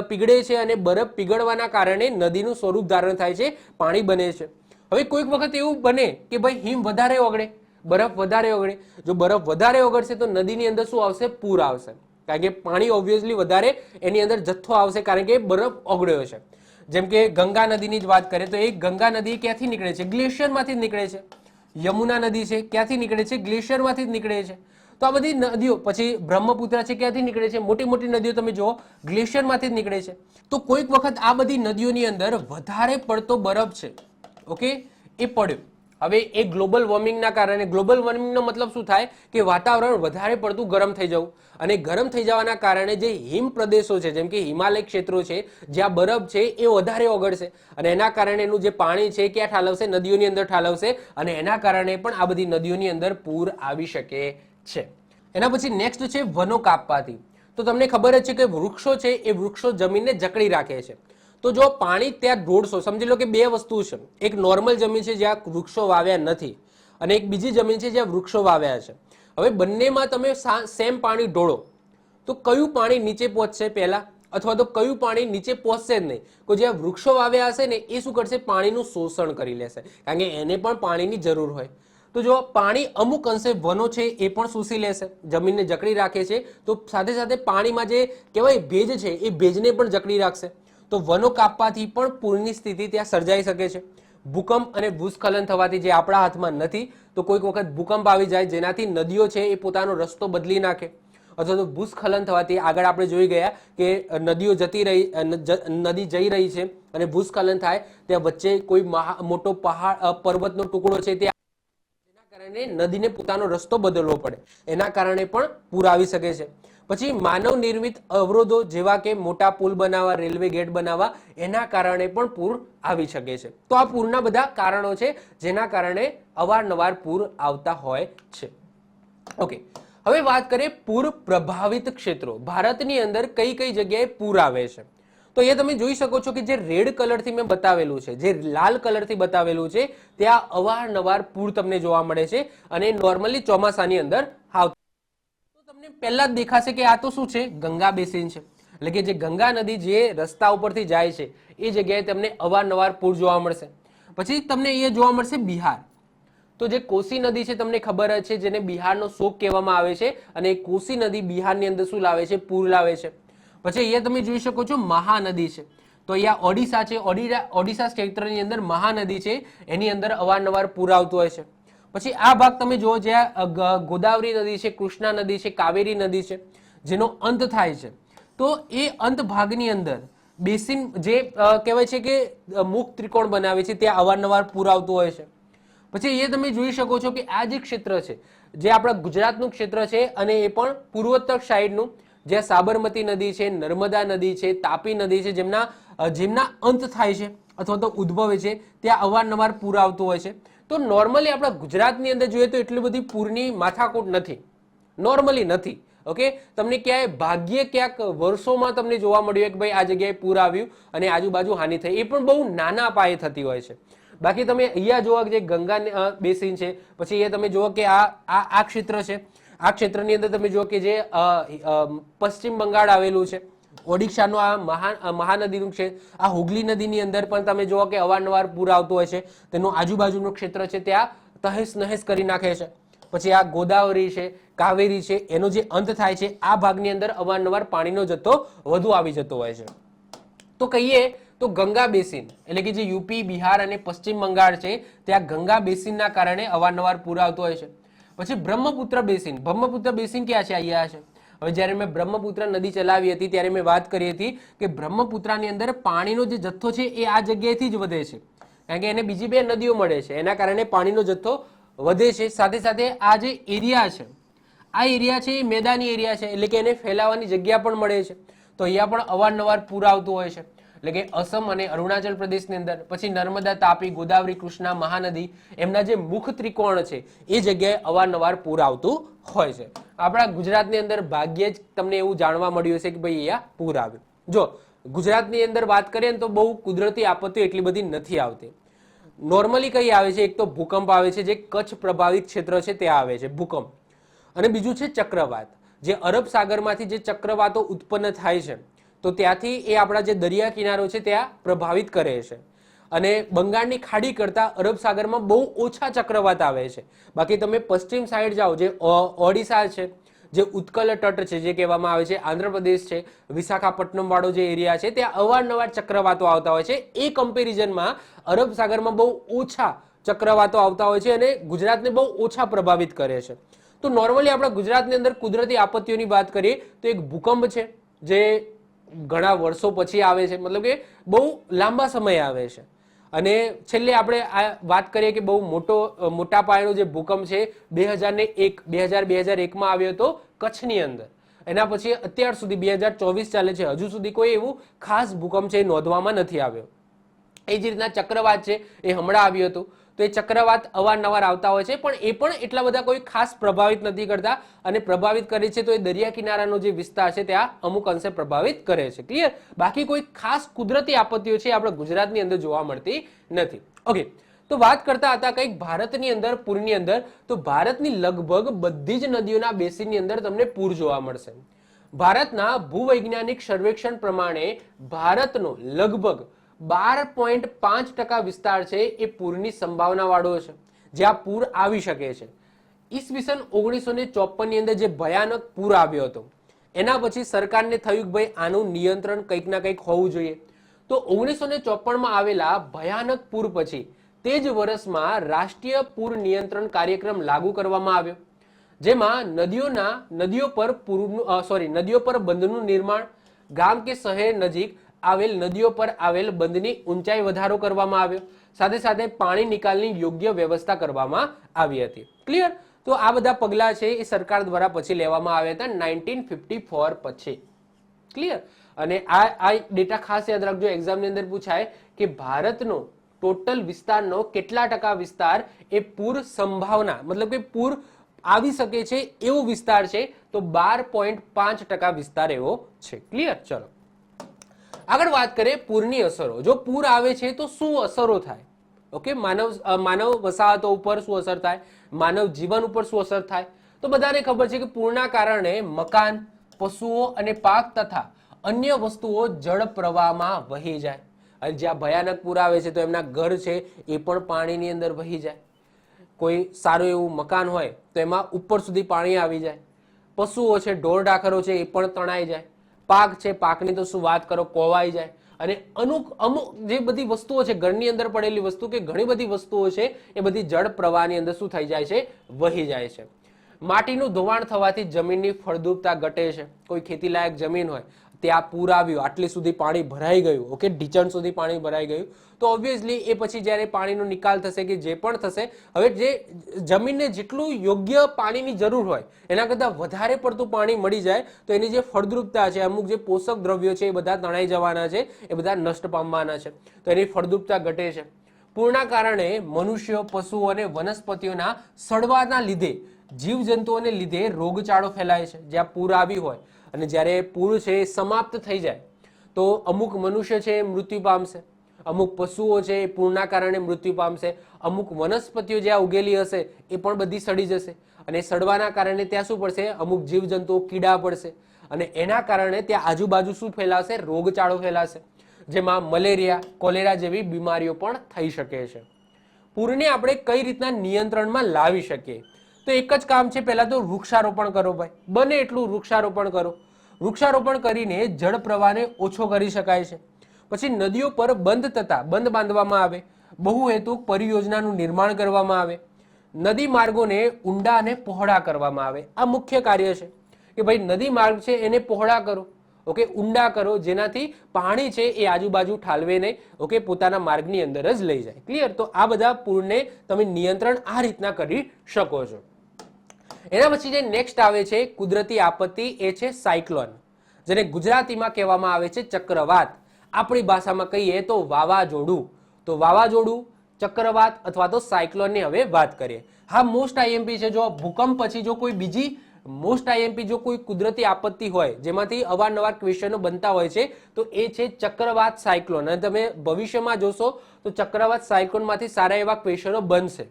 Speaker 1: પીગળે છે અને બરફ પીગળવાના કારણે નદીનું સ્વરૂપ ધારણ થાય છે, પાણી બને છે. હવે કોઈક વખત એવું બને કે ભાઈ હિમ વધારે ઓગળે, બરફ વધારે ઓગળે. જો બરફ વધારે ઓગળશે તો નદીની અંદર શું આવશે? પૂર આવશે, કારણ કે પાણી ઓબ્વિયસલી વધારે એની અંદર જથ્થો આવશે, કારણ કે બરફ ઓગળ્યો છે. જેમ કે ગંગા નદીની જ વાત કરીએ તો એ ગંગા નદી ક્યાંથી નીકળે છે? ગ્લેશિયરમાંથી જ નીકળે છે. યમુના નદી છે, ક્યાંથી નીકળે છે? ગ્લેશિયરમાંથી જ નીકળે છે. તો આ બધી નદીઓ, પછી બ્રહ્મપુત્ર છે, ક્યાંથી નીકળે છે? મોટી મોટી નદીઓ તમે જુઓ ગ્લેશિયરમાંથી જ નીકળે છે. તો કોઈક વખત આ બધી નદીઓની અંદર વધારે પડતો બરફ છે, ઓકે, એ પડ્યો. હવે એ ગ્લોબલ વોર્મિંગના કારણે, ગ્લોબલ વોર્મિંગનો મતલબ શું થાય કે વાતાવરણ વધારે પડતું ગરમ થઈ જવું, અને ગરમ થઈ જવાના કારણે જે હિમ પ્રદેશો છે, જેમ કે હિમાલય ક્ષેત્રો છે, જ્યાં બરફ છે એ વધારે ઓગળશે અને એના કારણે એનું જે પાણી છે ક્યાં ઠાલવશે? નદીઓની અંદર ઠાલવશે, અને એના કારણે પણ આ બધી નદીઓની અંદર પૂર આવી શકે છે. એના પછી નેક્સ્ટ છે વનો કાપવાથી. તો તમને ખબર જ છે કે વૃક્ષો છે એ વૃક્ષો જમીનને જકડી રાખે છે. તો જો પાણી ત્યાં ઢોળશો, સમજી લો કે બે વસ્તુ છે, એક નોર્મલ જમીન છે જ્યાં વૃક્ષો વાવ્યા નથી અને એક બીજી જમીન છે જ્યાં વૃક્ષો વાવ્યા છે. હવે બંનેમાં તમે સેમ પાણી ઢોળો તો કયું પાણી નીચે પહોંચશે પહેલા, અથવા તો કયું પાણી નીચે પહોંચશે જ નહીં? તો જ્યાં વૃક્ષો વાવ્યા હશે ને એ શું કરશે? પાણીનું શોષણ કરી લેશે, કારણ કે એને પણ પાણીની જરૂર હોય. તો જો પાણી અમુક અંશે વનો છે એ પણ શોષી લેશે, જમીનને જકડી રાખે છે, તો સાથે સાથે પાણીમાં જે કહેવાય ભેજ છે એ ભેજને પણ જકડી રાખશે. તો વનો કાપવાથી પણ પૂરની સ્થિતિ ત્યાં સર્જાઈ શકે છે. ભૂકંપ અને ભૂસ્ખલન થવાથી, જે આપણા હાથમાં નથી, તો કોઈક વખત ભૂકંપ આવી જાય જેનાથી નદીઓ છે એ પોતાનો રસ્તો બદલી નાખે, અથવા તો ભૂસ્ખલન થવાથી આગળ આપણે જોઈ ગયા કે નદીઓ નદી જઈ રહી છે અને ભૂસ્ખલન થાય ત્યાં વચ્ચે કોઈ મોટો પહાડ પર્વતનો ટુકડો છે તે કારણે નદીને પોતાનો રસ્તો બદલવો પડે, એના કારણે પણ પૂર આવી શકે છે. પછી માનવ નિર્મિત અવરોધો જેવા કે મોટા પુલ બનાવવા, રેલવે ગેટ બનાવવા, એના કારણે પણ પૂર આવી શકે છે. તો આ પૂરના બધા કારણો છે જેના કારણે અવારનવાર પૂર આવતા હોય છે. ઓકે, હવે વાત કરીએ પૂર પ્રભાવિત ક્ષેત્રો. ભારતની અંદર કઈ કઈ જગ્યાએ પૂર આવે છે? તો એ તમે જોઈ શકો છો કે જે રેડ કલરથી મેં બતાવેલું છે, જે લાલ કલરથી બતાવેલું છે, ત્યાં અવારનવાર પૂર તમને જોવા મળે છે અને નોર્મલી ચોમાસાની અંદર આવતું. તો તમને પહેલા જ દેખાશે કે આ તો શું છે? ગંગા બેસિન છે, એટલે કે જે ગંગા નદી જે રસ્તા ઉપરથી જાય છે એ જગ્યાએ તમને અવારનવાર પૂર જોવા મળશે. પછી તમને એ જોવા મળશે બિહાર. તો જે કોસી નદી છે તમને ખબર જ છે, જેને બિહારનો શોક કહેવામાં આવે છે, અને કોસી નદી બિહારની અંદર શું લાવે છે? પૂર લાવે છે. પછી અહીંયા તમે જોઈ શકો છો મહાનદી છે, તો અહીંયા ઓડિશા છે, ઓડિશા ક્ષેત્રની અંદર મહાનદી છે, એની અંદર અવારનવાર પૂર આવતું હોય છે. પછી આ ભાગ તમે જુઓ જ્યાં ગોદાવરી નદી છે, કૃષ્ણા નદી છે, કાવેરી નદી છે, જેનો અંત થાય છે, તો એ અંત ભાગની અંદર બેસિન જે કહેવાય છે કે મુખ ત્રિકોણ બનાવે છે, ત્યાં અવારનવાર પૂર આવતું હોય છે. પછી એ તમે જોઈ શકો છો કે આ જે ક્ષેત્ર છે, જે આપણા ગુજરાતનું ક્ષેત્ર છે, અને એ પણ પૂર્વોત્તર સાઈડનું, જ્યાં સાબરમતી નદી છે, નર્મદા નદી છે, તાપી નદી છે, જેમના અંત થાય છે અથવા તો ઉદ્ભવે છે, ત્યાં અવારનવાર પૂર આવતું હોય છે. તો નોર્મલી આપણા ગુજરાતની અંદર જોઈએ તો એટલી બધી પૂરની માથાકૂટ નથી, નોર્મલી નથી. ઓકે, તમને ક્યાંય ભાગ્યે ક્યાંક વર્ષોમાં તમને જોવા મળ્યું કે ભાઈ આ જગ્યાએ પૂર આવ્યું અને આજુબાજુ હાનિ થઈ, એ પણ બહુ નાના પાયે થતી હોય છે. બાકી તમે અહીંયા જોવા જે ગંગા બેસિન છે, પછી અહીંયા તમે જુઓ કે આ ક્ષેત્ર છે, આ ક્ષેત્રની અંદર તમે જુઓ કે જે પશ્ચિમ બંગાળ આવેલું છે, ઓડિશાનો આ મહાનદીનું છે, આ હુગલી નદીની અંદર પણ તમે જુઓ કે અવારનવાર પૂર આવતું હોય છે, તેનું આજુબાજુનું ક્ષેત્ર છે ત્યાં તહેસ નહેસ કરી નાખે છે. પછી આ ગોદાવરી છે, કાવેરી છે, એનો જે અંત થાય છે આ ભાગની અંદર અવારનવાર પાણીનો જથ્થો વધુ આવી જતો હોય છે. તો કહીએ તો ગંગા બેસિન એટલે કે જે યુપી, બિહાર અને પશ્ચિમ બંગાળ છે ત્યાં ગંગા બેસિનના કારણે અવારનવાર પૂર આવતો હોય છે. પછી બ્રહ્મપુત્ર બેસિન, બ્રહ્મપુત્ર બેસિન ક્યાં છે? અહીંયા છે. હવે જ્યારે મેં બ્રહ્મપુત્ર નદી ચલાવી હતી ત્યારે મેં વાત કરી હતી કે બ્રહ્મપુત્રની અંદર પાણીનો જે જથ્થો છે એ આ જગ્યાએથી જ વધે છે, કારણ કે એને બીજી બે નદીઓ મળે છે, એના કારણે પાણીનો જથ્થો વધે છે. સાથે સાથે આ જે એરિયા છે, આ એરિયા છે એ મેદાની એરિયા છે, એટલે કે એને ફેલાવાની જગ્યા પણ મળે છે. તો અહીંયા પણ અવારનવાર પૂર આવતું હોય છે, એટલે કે અસમ અને અરુણાચલ પ્રદેશની અંદર. પછી નર્મદા, તાપી, ગોદાવરી, કૃષ્ણા, મહાનદી એમના જે મુખ ત્રિકોણ છે એ જગ્યાએ અવારનવાર પૂર આવતું હોય છે. આપણા ગુજરાતની અંદર ભાગ્યે જ તમને એવું જાણવા મળ્યું છે કે ભાઈ અહીંયા પૂર આવ્યું. જો ગુજરાતની અંદર વાત કરીએ ને તો બહુ કુદરતી આપત્તિઓ એટલી બધી નથી આવતી. નોર્મલી કઈ આવે છે? એક તો ભૂકંપ આવે છે, જે કચ્છ પ્રભાવિત ક્ષેત્ર છે ત્યાં આવે છે ભૂકંપ, અને બીજું છે ચક્રવાત, જે અરબ સાગરમાંથી જે ચક્રવાતો ઉત્પન્ન થાય છે તો ત્યાંથી એ આપણા જે દરિયા કિનારો છે ત્યાં પ્રભાવિત કરે છે. અને બંગાળની ખાડી કરતા અરબ સાગરમાં બહુ ઓછા ચક્રવાત આવે છે. બાકી તમે પશ્ચિમ સાઈડ જાઓ, જે ઓડિશા છે, જે ઉત્કલ તટ છે જે કહેવામાં આવે છે, આંધ્રપ્રદેશ છે, વિશાખાપટ્ટનમ વાળો જે એરિયા છે ત્યાં અવારનવાર ચક્રવાતો આવતા હોય છે. એ કમ્પેરિઝનમાં અરબ સાગરમાં બહુ ઓછા ચક્રવાતો આવતા હોય છે અને ગુજરાતને બહુ ઓછા પ્રભાવિત કરે છે. તો નોર્મલી આપણા ગુજરાતની અંદર કુદરતી આપત્તિઓની વાત કરીએ તો એક ભૂકંપ છે જે ઘણા વર્ષો પછી આવે છે, મતલબ કે બહુ લાંબા સમય આવે છે. અને છેલ્લે આપણે આ વાત કરીએ કે બહુ મોટા પાયાનો જે ભૂકંપ છે 2001માં આવ્યો હતો કચ્છની અંદર. એના પછી અત્યાર સુધી 2024 ચાલે છે, હજુ સુધી કોઈ એવું ખાસ ભૂકંપ છે નોંધવામાં નથી આવ્યો. એ જ રીતના ચક્રવાત છે એ હમણાં આવ્યું હતું. તો એ ચક્રવાત અવારનવાર આવતા હોય છે, પણ એ પણ એટલા બધા કોઈ ખાસ પ્રભાવિત નથી કરતા, અને પ્રભાવિત કરે છે તો એ દરિયા કિનારાનો જે વિસ્તાર છે ત્યાં અમુક અંશે પ્રભાવિત કરે છે. ક્લિયર? બાકી કોઈ ખાસ કુદરતી આપત્તિઓ છે આપણા ગુજરાતની અંદર જોવા મળતી નથી. ઓકે, તો વાત કરતા હતા કંઈક ભારતની અંદર પૂરની અંદર, તો ભારતની લગભગ બધી જ નદીઓના બેસિનની અંદર તમને પૂર જોવા મળશે. ભારતના ભૂવૈજ્ઞાનિક સર્વેક્ષણ પ્રમાણે ભારતનો લગભગ 12.5% વિસ્તાર છે એ પૂરની સંભાવના વાળો છે, જ્યાં પૂર આવી શકે છે. ઈસવીસન 1954 ની અંદર જે ભયાનક પૂર આવ્યો હતો એના પછી સરકારને થયું કે ભાઈ આનું નિયંત્રણ કંઈક ના કંઈક હોવું જોઈએ. તો 1954માં આવેલા ભયાનક પૂર પછી તે જ વર્ષમાં રાષ્ટ્રીય પૂર નિયંત્રણ કાર્યક્રમ લાગુ કરવામાં આવ્યો, જેમાં નદીઓ પર બંધનું નિર્માણ, ગામ કે શહેર નજીક આવેલ નદીઓ પર આવેલ બંધની ઊંચાઈ વધારો કરવામાં આવ્યો, સાથે સાથે પાણી નિકાલની યોગ્ય વ્યવસ્થા કરવામાં આવી હતી. ક્લિયર? તો આ બધા પગલા છે એ સરકાર દ્વારા પછી લેવામાં આવ્યા હતા 1954 પછી. ક્લિયર? અને આ ડેટા ખાસ યાદ રાખજો, એક્ઝામની અંદર પૂછાય કે ભારતનો ટોટલ વિસ્તારનો કેટલા ટકા વિસ્તાર એ પૂર સંભાવના, મતલબ કે પૂર આવી શકે છે એવો વિસ્તાર છે, તો 12.5% વિસ્તાર એવો છે. ક્લિયર? ચલો આગળ વાત કરીએ પૂરની અસરો. જો પૂર આવે છે તો શું અસરો થાય? ઓકે, માનવ વસાહતો ઉપર શું અસર થાય, માનવ જીવન ઉપર શું અસર થાય? તો બધાને ખબર છે કે પૂરના કારણે મકાન, પશુઓ અને પાક તથા અન્ય વસ્તુઓ જળ પ્રવાહમાં વહી જાય. અને જ્યાં ભયાનક પૂર આવે છે તો એમના ઘર છે એ પણ પાણીની અંદર વહી જાય. કોઈ સારું એવું મકાન હોય તો એમાં ઉપર સુધી પાણી આવી જાય. પશુઓ છે, ઢોર ઢાખરો છે એ પણ તણાઈ જાય. પાક છે, પાકની તો શું વાત કરો, કોવાઈ જાય. અને અમુક જે બધી વસ્તુઓ છે, ઘરની અંદર પડેલી વસ્તુ કે ઘણી બધી વસ્તુઓ છે એ બધી જળ પ્રવાહની અંદર શું થઈ જાય છે? વહી જાય છે. માટીનું ધોવાણ થવાથી જમીનની ફળદ્રુપતા ઘટે છે. કોઈ ખેતીલાયક જમીન હોય ત્યાં પૂર આવ્યું, આટલી સુધી પાણી ભરાઈ ગયું, ઓકે, ઢીચણ સુધી પાણી ભરાઈ ગયું, તો ઓબ્વિયસલી એ પછી જ્યારે પાણીનો નિકાલ થશે કે જે પણ થશે, હવે જે જમીનને જેટલું યોગ્ય પાણીની જરૂર હોય એના કરતાં વધારે પડતું પાણી મળી જાય તો એની જે ફળદ્રુપતા છે, અમુક જે પોષક દ્રવ્યો છે એ બધા તણાઈ જવાના છે, એ બધા નષ્ટ પામવાના છે, તો એની ફળદ્રુપતા ઘટે છે. પૂરના કારણે મનુષ્યો, પશુઓ અને વનસ્પતિઓના સડવાના લીધે, જીવજંતુઓને લીધે રોગચાળો ફેલાય છે. જ્યાં પૂર આવી હોય અને જ્યારે પૂર છે એ સમાપ્ત થઈ જાય તો અમુક મનુષ્ય છે એ મૃત્યુ પામશે, અમુક પશુઓ છે એ પૂરના કારણે મૃત્યુ પામશે, અમુક વનસ્પતિઓ જ્યાં ઉગેલી હશે એ પણ બધી સડી જશે, અને સડવાના કારણે ત્યાં શું પડશે, અમુક જીવજંતુઓ કીડા પડશે, અને એના કારણે ત્યાં આજુબાજુ શું ફેલાશે, રોગચાળો ફેલાશે, જેમાં મલેરિયા, કોલેરા જેવી બીમારીઓ પણ થઈ શકે છે. પૂરને આપણે કઈ રીતના નિયંત્રણમાં લાવી શકીએ? તો એક જ કામ છે, પહેલા તો વૃક્ષારોપણ કરો ભાઈ, બને એટલું વૃક્ષારોપણ કરો. વૃક્ષારોપણ કરીને જળ પ્રવાહને ઓછો કરી શકાય છે. પછી નદીઓ પર બંધ બાંધવામાં આવે, બહુહેતુક પરિયોજનાનું નિર્માણ કરવામાં આવે, નદી માર્ગોને ઊંડા અને પહોળા કરવામાં આવે. આ મુખ્ય કાર્ય છે કે ભાઈ નદી માર્ગ છે એને પહોળા કરો, ઓકે, ઊંડા કરો, જેનાથી પાણી છે એ આજુબાજુ ઠાલવે નહીં, ઓકે, પોતાના માર્ગની અંદર જ લઈ જાય. ક્લિયર? તો આ બધા પૂરને તમે નિયંત્રણ આ રીતના કરી શકો છો. એના પછી જે નેક્સ્ટ આવે છે કુદરતી આપત્તિ, એ છે સાયક્લોન, જેને ગુજરાતીમાં કહેવામાં આવે છે ચક્રવાત, આપણી ભાષામાં કહીએ તો વાવાઝોડું. તો વાવાઝોડું, ચક્રવાત અથવા તો સાયક્લોનની હવે વાત કરીએ. હા, મોસ્ટ આઈએમપી છે. જો ભૂકંપ પછી જો કોઈ બીજી મોસ્ટ આઈએમપી જો કોઈ કુદરતી આપત્તિ હોય જેમાંથી અવારનવાર ક્વેશ્ચનો બનતા હોય છે તો એ છે ચક્રવાત, સાયક્લોન. અને તમે ભવિષ્યમાં જોશો તો ચક્રવાત, સાયક્લોનમાંથી સારા એવા ક્વેશ્ચનો બનશે,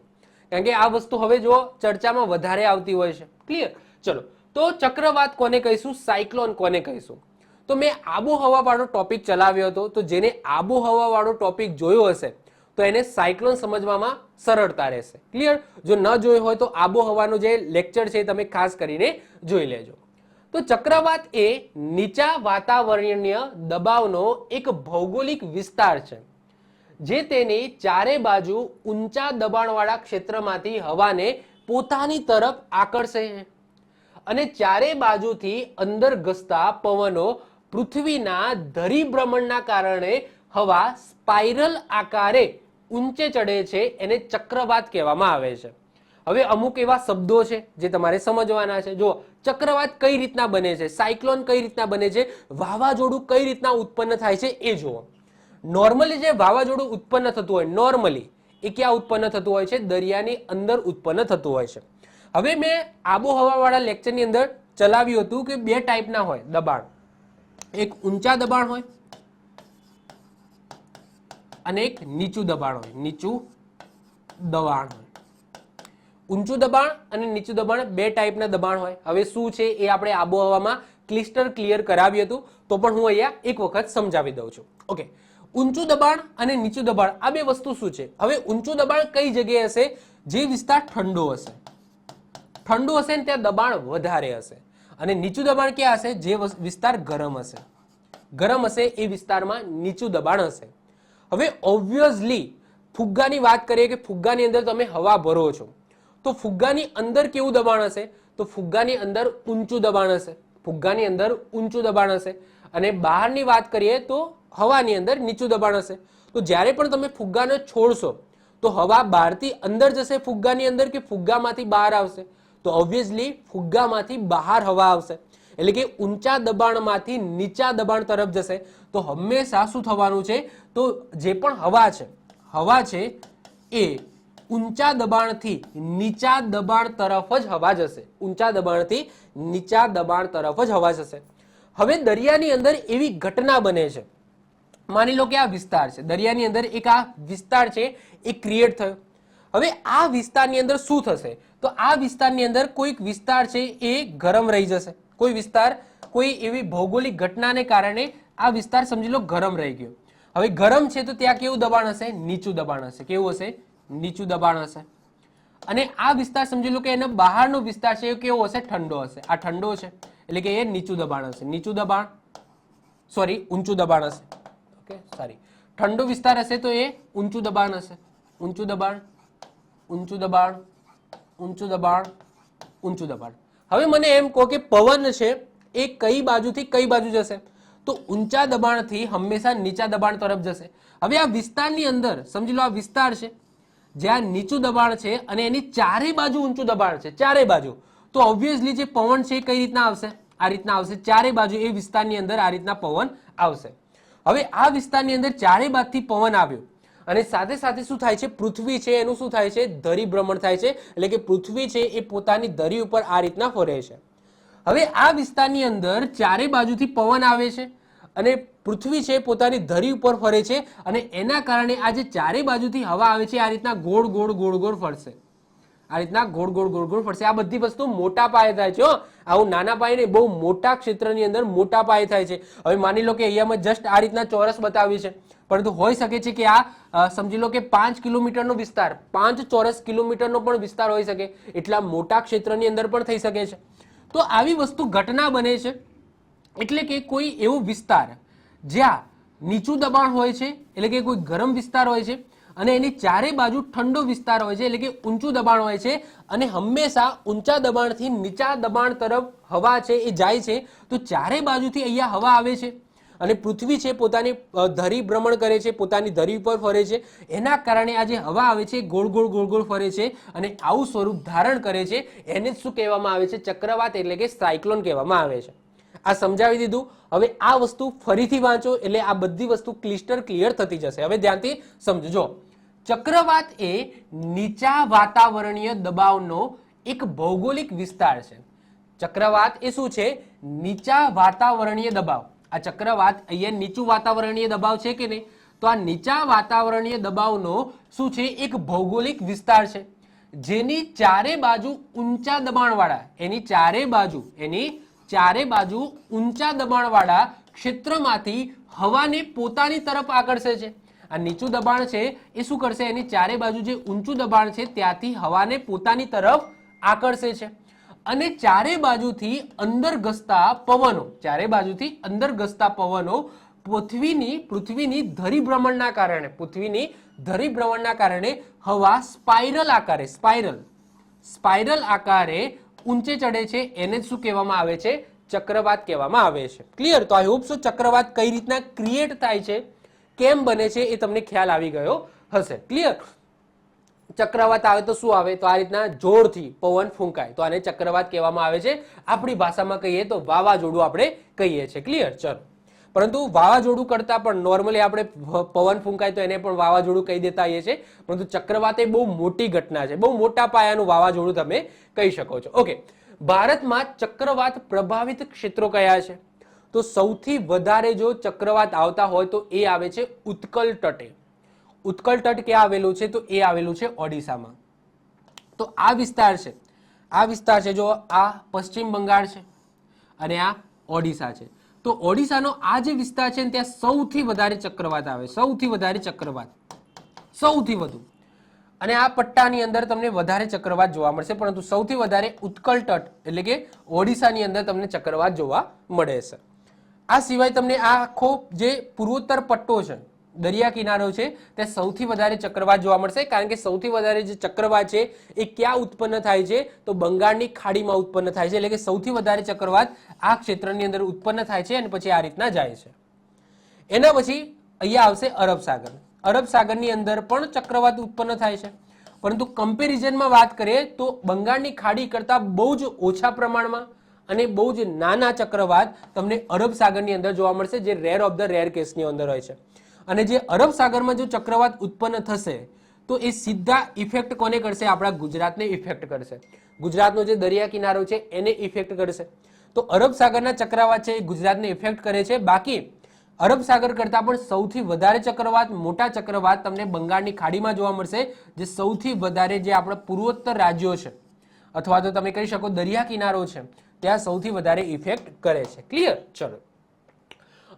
Speaker 1: કારણ કે આ વસ્તુ હવે જો ચર્ચામાં વધારે આવતી હોય છે. ક્લિયર? ચલો, તો ચક્રવાત કોને કહીશું, સાયક્લોન કોને કહીશું? તો મેં આબોહવા વાળો ટોપિક ચલાવ્યો હતો, તો જેને આબોહવા વાળો ટોપિક જોયો હશે તો એને સાયક્લોન સમજવામાં સરળતા રહેશે. ક્લિયર? જો ન જોયો હોય તો આબોહવાનો જે લેક્ચર છે તમે ખાસ કરીને જોઈ લેજો. તો ચક્રવાત એ નીચા વાતાવરણીય દબાવનો એક ભૌગોલિક વિસ્તાર છે જે તેની ચારે બાજુ ઊંચા દબાણવાળા ક્ષેત્રમાંથી હવાને પોતાની તરફ આકર્ષે છે, અને ચારે બાજુથી અંદર ઘસતા પવનો પૃથ્વીના ધરીભ્રમણના કારણે હવા સ્પાઇરલ આકારે ઊંચે ચડે છે, એને ચક્રવાત કહેવામાં આવે છે. હવે અમુક એવા શબ્દો છે જે તમારે સમજવાના છે. જો ચક્રવાત કઈ રીતના બને છે, સાયક્લોન કઈ રીતના બને છે, વાવાઝોડું કઈ રીતના ઉત્પન્ન થાય છે એ જુઓ. નોર્મલી જે વાવાઝોડું ઉત્પન્ન થતું હોય, નોર્મલી એ ક્યાં ઉત્પન્ન થતું હોય છે, દરિયાની અંદર ઉત્પન્ન થતું હોય છે. હવે મેં આબોહવા વાળા લેક્ચરની અંદર ચલાવ્યું હતું કે બે ટાઈપના હોય દબાણ, એક ઊંચા દબાણ હોય અને એક નીચું દબાણ હોય. નીચું દબાણ હોય, ઊંચું દબાણ અને નીચું દબાણ, બે ટાઈપના દબાણ હોય. હવે શું છે એ આપણે આબોહવામાં ક્લિયર કરાવ્યું હતું, તો પણ હું અહીંયા એક વખત સમજાવી દઉં છું. ઓકે, ઊંચું દબાણ અને નીચું દબાણ આ બે વસ્તુ શું છે? હવે ઊંચું દબાણ કઈ જગ્યાએ હશે? જે વિસ્તાર ઠંડો હશે, ઠંડુ હશે ને ત્યાં દબાણ વધારે હશે. અને નીચું દબાણ ક્યાં હશે? જે વિસ્તાર ગરમ હશે, ગરમ હશે એ વિસ્તારમાં નીચું દબાણ હશે. હવે ઓબ્વિયસલી ફુગ્ગાની વાત કરીએ કે ફુગ્ગાની અંદર તમે હવા ભરો છો, તો ફુગ્ગાની અંદર કેવું દબાણ હશે? તો ફુગ્ગાની અંદર ઊંચું દબાણ હશે, ફુગ્ગાની અંદર ઊંચું દબાણ હશે. અને બહારની વાત કરીએ તો હવાની અંદર નીચું દબાણ હશે. તો જ્યારે પણ તમે ફુગ્ગાને છોડશો તો હવા બહારથી અંદર જશે ફુગ્ગાની અંદર કે ફુગ્ગામાંથી બહાર આવશે? તો ઓબ્વિયસલી ફુગ્ગામાંથી બહાર હવા આવશે, એટલે કે ઊંચા દબાણમાંથી નીચા દબાણ તરફ જશે. તો હંમેશા શું થવાનું છે? તો જે પણ હવા છે એ ઊંચા દબાણથી નીચા દબાણ તરફ જ હવા જશે, ઊંચા દબાણથી નીચા દબાણ તરફ જ હવા જશે. હવે દરિયાની અંદર એવી ઘટના બને છે, માની લો કે આ વિસ્તાર છે, દરિયાની અંદર એક આ વિસ્તાર છે એ ક્રિએટ થયો. હવે આ વિસ્તારની અંદર શું થશે? તો આ વિસ્તારની અંદર કોઈક વિસ્તાર છે એ ગરમ રહી જશે, કોઈ વિસ્તાર કોઈ એવી ભૌગોલિક ઘટનાને કારણે આ વિસ્તાર સમજી લો ગરમ રહી ગયો. હવે ગરમ છે તો ત્યાં કેવું દબાણ હશે? નીચું દબાણ હશે. કેવું હશે? નીચું દબાણ હશે. અને આ વિસ્તાર સમજી લો કે એનો બહારનો વિસ્તાર છે એ કેવો હશે? ઠંડો હશે. આ ઠંડો છે એટલે કે એ નીચું દબાણ હશે. નીચું દબાણ, સોરી, ઊંચું દબાણ હશે. ઓકે, સોરી, ઠંડો વિસ્તાર હશે તો એ ઊંચું દબાણ હશે. ઊંચું દબાણ, ઊંચું દબાણ, ઊંચું દબાણ, ઊંચું દબાણ. હવે મને એમ કહો કે પવન છે એ કઈ બાજુથી કઈ બાજુ જશે? તો ઊંચા દબાણથી હંમેશા નીચા દબાણ તરફ જશે. હવે આ વિસ્તારની અંદર સમજી લો આ વિસ્તાર છે જ્યાં નીચું દબાણ છે અને એની ચારે બાજુ ઊંચું દબાણ છે, ચારે બાજુ. તો ઓબ્વિયસલી જે પવન છે કઈ રીતના આવશે? આ રીતના આવશે. ચારે બાજુ એ વિસ્તારની અંદર આ રીતના પવન આવશે. હવે આ વિસ્તારની અંદર ચારે બાજુથી પવન આવ્યો અને સાથે સાથે શું થાય છે? પૃથ્વી છે એનું શું થાય છે? ધરી ભ્રમણ થાય છે, એટલે કે પૃથ્વી છે એ પોતાની ધરી ઉપર આ રીતના ફરે છે. હવે આ વિસ્તારની અંદર ચારે બાજુથી પવન આવે છે અને પૃથ્વી છે પોતાની ધરી ઉપર ફરે છે અને એના કારણે આ જે ચારે બાજુથી હવા આવે છે આ રીતના ગોળ ગોળ ગોળ ગોળ ફરશે, આ રીતના ગોળ ગોળ ગોળ ગોળ ફરશે. આ બધી વસ્તુ મોટા પાયે થાય છે. આવું નાના પાયે નહીં, બહુ મોટા ક્ષેત્રની અંદર મોટા પાયે થાય છે. હવે માની લો કે અહીંયામાં જસ્ટ આ રીતના ચોરસ બતાવી છે, પરંતુ હોઈ શકે છે કે આ સમજી લો કે 5 કિલોમીટરનો વિસ્તાર, 5 ચોરસ કિલોમીટરનો પણ વિસ્તાર હોઈ શકે, એટલા મોટા ક્ષેત્રની અંદર પણ થઈ શકે છે. તો આવી વસ્તુ ઘટના બને છે એટલે કે કોઈ એવો વિસ્તાર જ્યાં નીચું દબાણ હોય છે, એટલે કે કોઈ ગરમ વિસ્તાર હોય છે અને એની ચારે બાજુ ઠંડો વિસ્તાર હોય છે, એટલે કે ઊંચું દબાણ હોય છે, અને હંમેશા ઊંચા દબાણથી નીચા દબાણ તરફ હવા છે એ જાય છે. તો ચારે બાજુથી અહીંયા હવા આવે છે અને પૃથ્વી છે પોતાની ધરી ભ્રમણ કરે છે, પોતાની ધરી ઉપર ફરે છે. એના કારણે આ જે હવા આવે છે ગોળ ગોળ ગોળ ગોળ ફરે છે અને આવું સ્વરૂપ ધારણ કરે છે. એને શું કહેવામાં આવે છે? ચક્રવાત, એટલે કે સાયક્લોન કહેવામાં આવે છે. આ સમજાવી દીધું. હવે આ વસ્તુ ફરીથી વાંચો એટલે આ બધી વસ્તુ ક્લિયર થતી જશે. હવે ધ્યાનથી સમજો. ચક્રવાત એ નીચા વાતાવરણીય દબાવનો એક ભૌગોલિક વિસ્તાર છે. ચક્રવાત એ શું છે? નીચા વાતાવરણીય દબાવ. આ ચક્રવાત અહીંયા નીચું વાતાવરણીય દબાવ છે કે નહીં? તો આ નીચા વાતાવરણીય દબાવનો શું છે? એક ભૌગોલિક વિસ્તાર છે જેની ચારે બાજુ ઊંચા દબાણવાળા, એની ચારે બાજુ ઊંચા દબાણવાળા ક્ષેત્રમાંથી હવાને પોતાની તરફ આકર્ષે છે. આ નીચું દબાણ છે એ શું કરશે? એની ચારે બાજુ જે ઊંચું દબાણ છે ત્યાંથી હવાને પોતાની તરફ આકર્ષે છે અને ચારે બાજુથી અંદર ઘસતા પવનો પૃથ્વીની ધરી ભ્રમણના કારણે હવા સ્પાઇરલ આકારે ઊંચે ચડે છે. એને શું કહેવામાં આવે છે? ચક્રવાત કહેવામાં આવે છે. ક્લિયર? તો આઈ હોપ સો ચક્રવાત કઈ રીતના ક્રિએટ થાય છે, કેમ બને છે, એ તમને ખ્યાલ આવી ગયો હશે. ક્લિયર? ચક્રવાત આવે તો શું આવે? તો આ રીતના જોરથી પવન ફૂંકાય તો આને ચક્રવાત કહેવામાં આવે છે. આપણી ભાષામાં કહીએ તો વાવાઝોડું આપણે કહીએ છીએ. ક્લિયર? ચલો. પરંતુ વાવાઝોડું કરતા પણ નોર્મલી આપણે પવન ફૂંકાય તો એને પણ વાવાઝોડું કહી દેતા હોઈએ છીએ, પરંતુ ચક્રવાત એ બહુ મોટી ઘટના છે, બહુ મોટા પાયાનું વાવાઝોડું તમે કહી શકો છો. ઓકે, ભારતમાં ચક્રવાત પ્રભાવિત ક્ષેત્રો કયા છે? તો સૌથી વધારે જો ચક્રવાત આવતા હોય તો એ આવે છે ઉત્કલ તટે. ઉત્કલ તટ ક્યાં આવેલું છે? તો એ આવેલું છે ઓડિશામાં. તો આ વિસ્તાર છે જો આ પશ્ચિમ બંગાળ છે અને આ ઓડિશા છે. તો ઓડિશાનો આ જે વિસ્તાર છે ત્યાં સૌથી વધારે ચક્રવાત આવે, સૌથી વધુ. અને આ પટ્ટાની અંદર તમને વધારે ચક્રવાત જોવા મળશે, પરંતુ સૌથી વધારે ઉત્કલ તટ એટલે કે ઓડિશાની અંદર તમને ચક્રવાત જોવા મળે છે. આ સિવાય તમને આ આખો જે પૂર્વોત્તર પટ્ટો છે, દરિયા કિનારો છે, ત્યાં સૌથી વધારે ચક્રવાત જોવા મળશે. કારણ કે સૌથી વધારે જે ચક્રવાત છે એ ક્યાં ઉત્પન્ન થાય છે? તો બંગાળની ખાડીમાં ઉત્પન્ન થાય છે. એટલે કે સૌથી વધારે ચક્રવાત આ ક્ષેત્રની અંદર ઉત્પન્ન થાય છે અને પછી આ રીતના જાય છે. એના પછી અહીંયા આવશે અરબ સાગર. અરબ સાગરની અંદર પણ ચક્રવાત ઉત્પન્ન થાય છે, પરંતુ કમ્પેરિઝનમાં વાત કરીએ તો બંગાળની ખાડી કરતા બહુ જ ઓછા પ્રમાણમાં અને બહુ જ નાના ચક્રવાત તમને અરબ સાગરની અંદર જોવા મળશે, જે રેર ઓફ ધ રેર કેસની અંદર હોય છે. અને જે અરબ સાગરમાં જો ચક્રવાત ઉત્પન્ન થશે તો એ સીધા ઇફેક્ટ કોને કરશે? આપણા ગુજરાતને ઇફેક્ટ કરશે. ગુજરાતનો જે દરિયા કિનારો છે એને ઇફેક્ટ કરશે. તો અરબ સાગરના ચક્રવાત છે એ ગુજરાતને ઇફેક્ટ કરે છે. બાકી અરબ સાગર કરતા પણ સૌથી વધારે ચક્રવાત, મોટા ચક્રવાત તમને બંગાળની ખાડીમાં જોવા મળશે, જે સૌથી વધારે જે આપણા પૂર્વોત્તર રાજ્યો છે અથવા તો તમે કહી શકો દરિયા કિનારો છે ત્યાં સૌથી વધારે ઇફેક્ટ કરે છે. ક્લિયર? ચલો.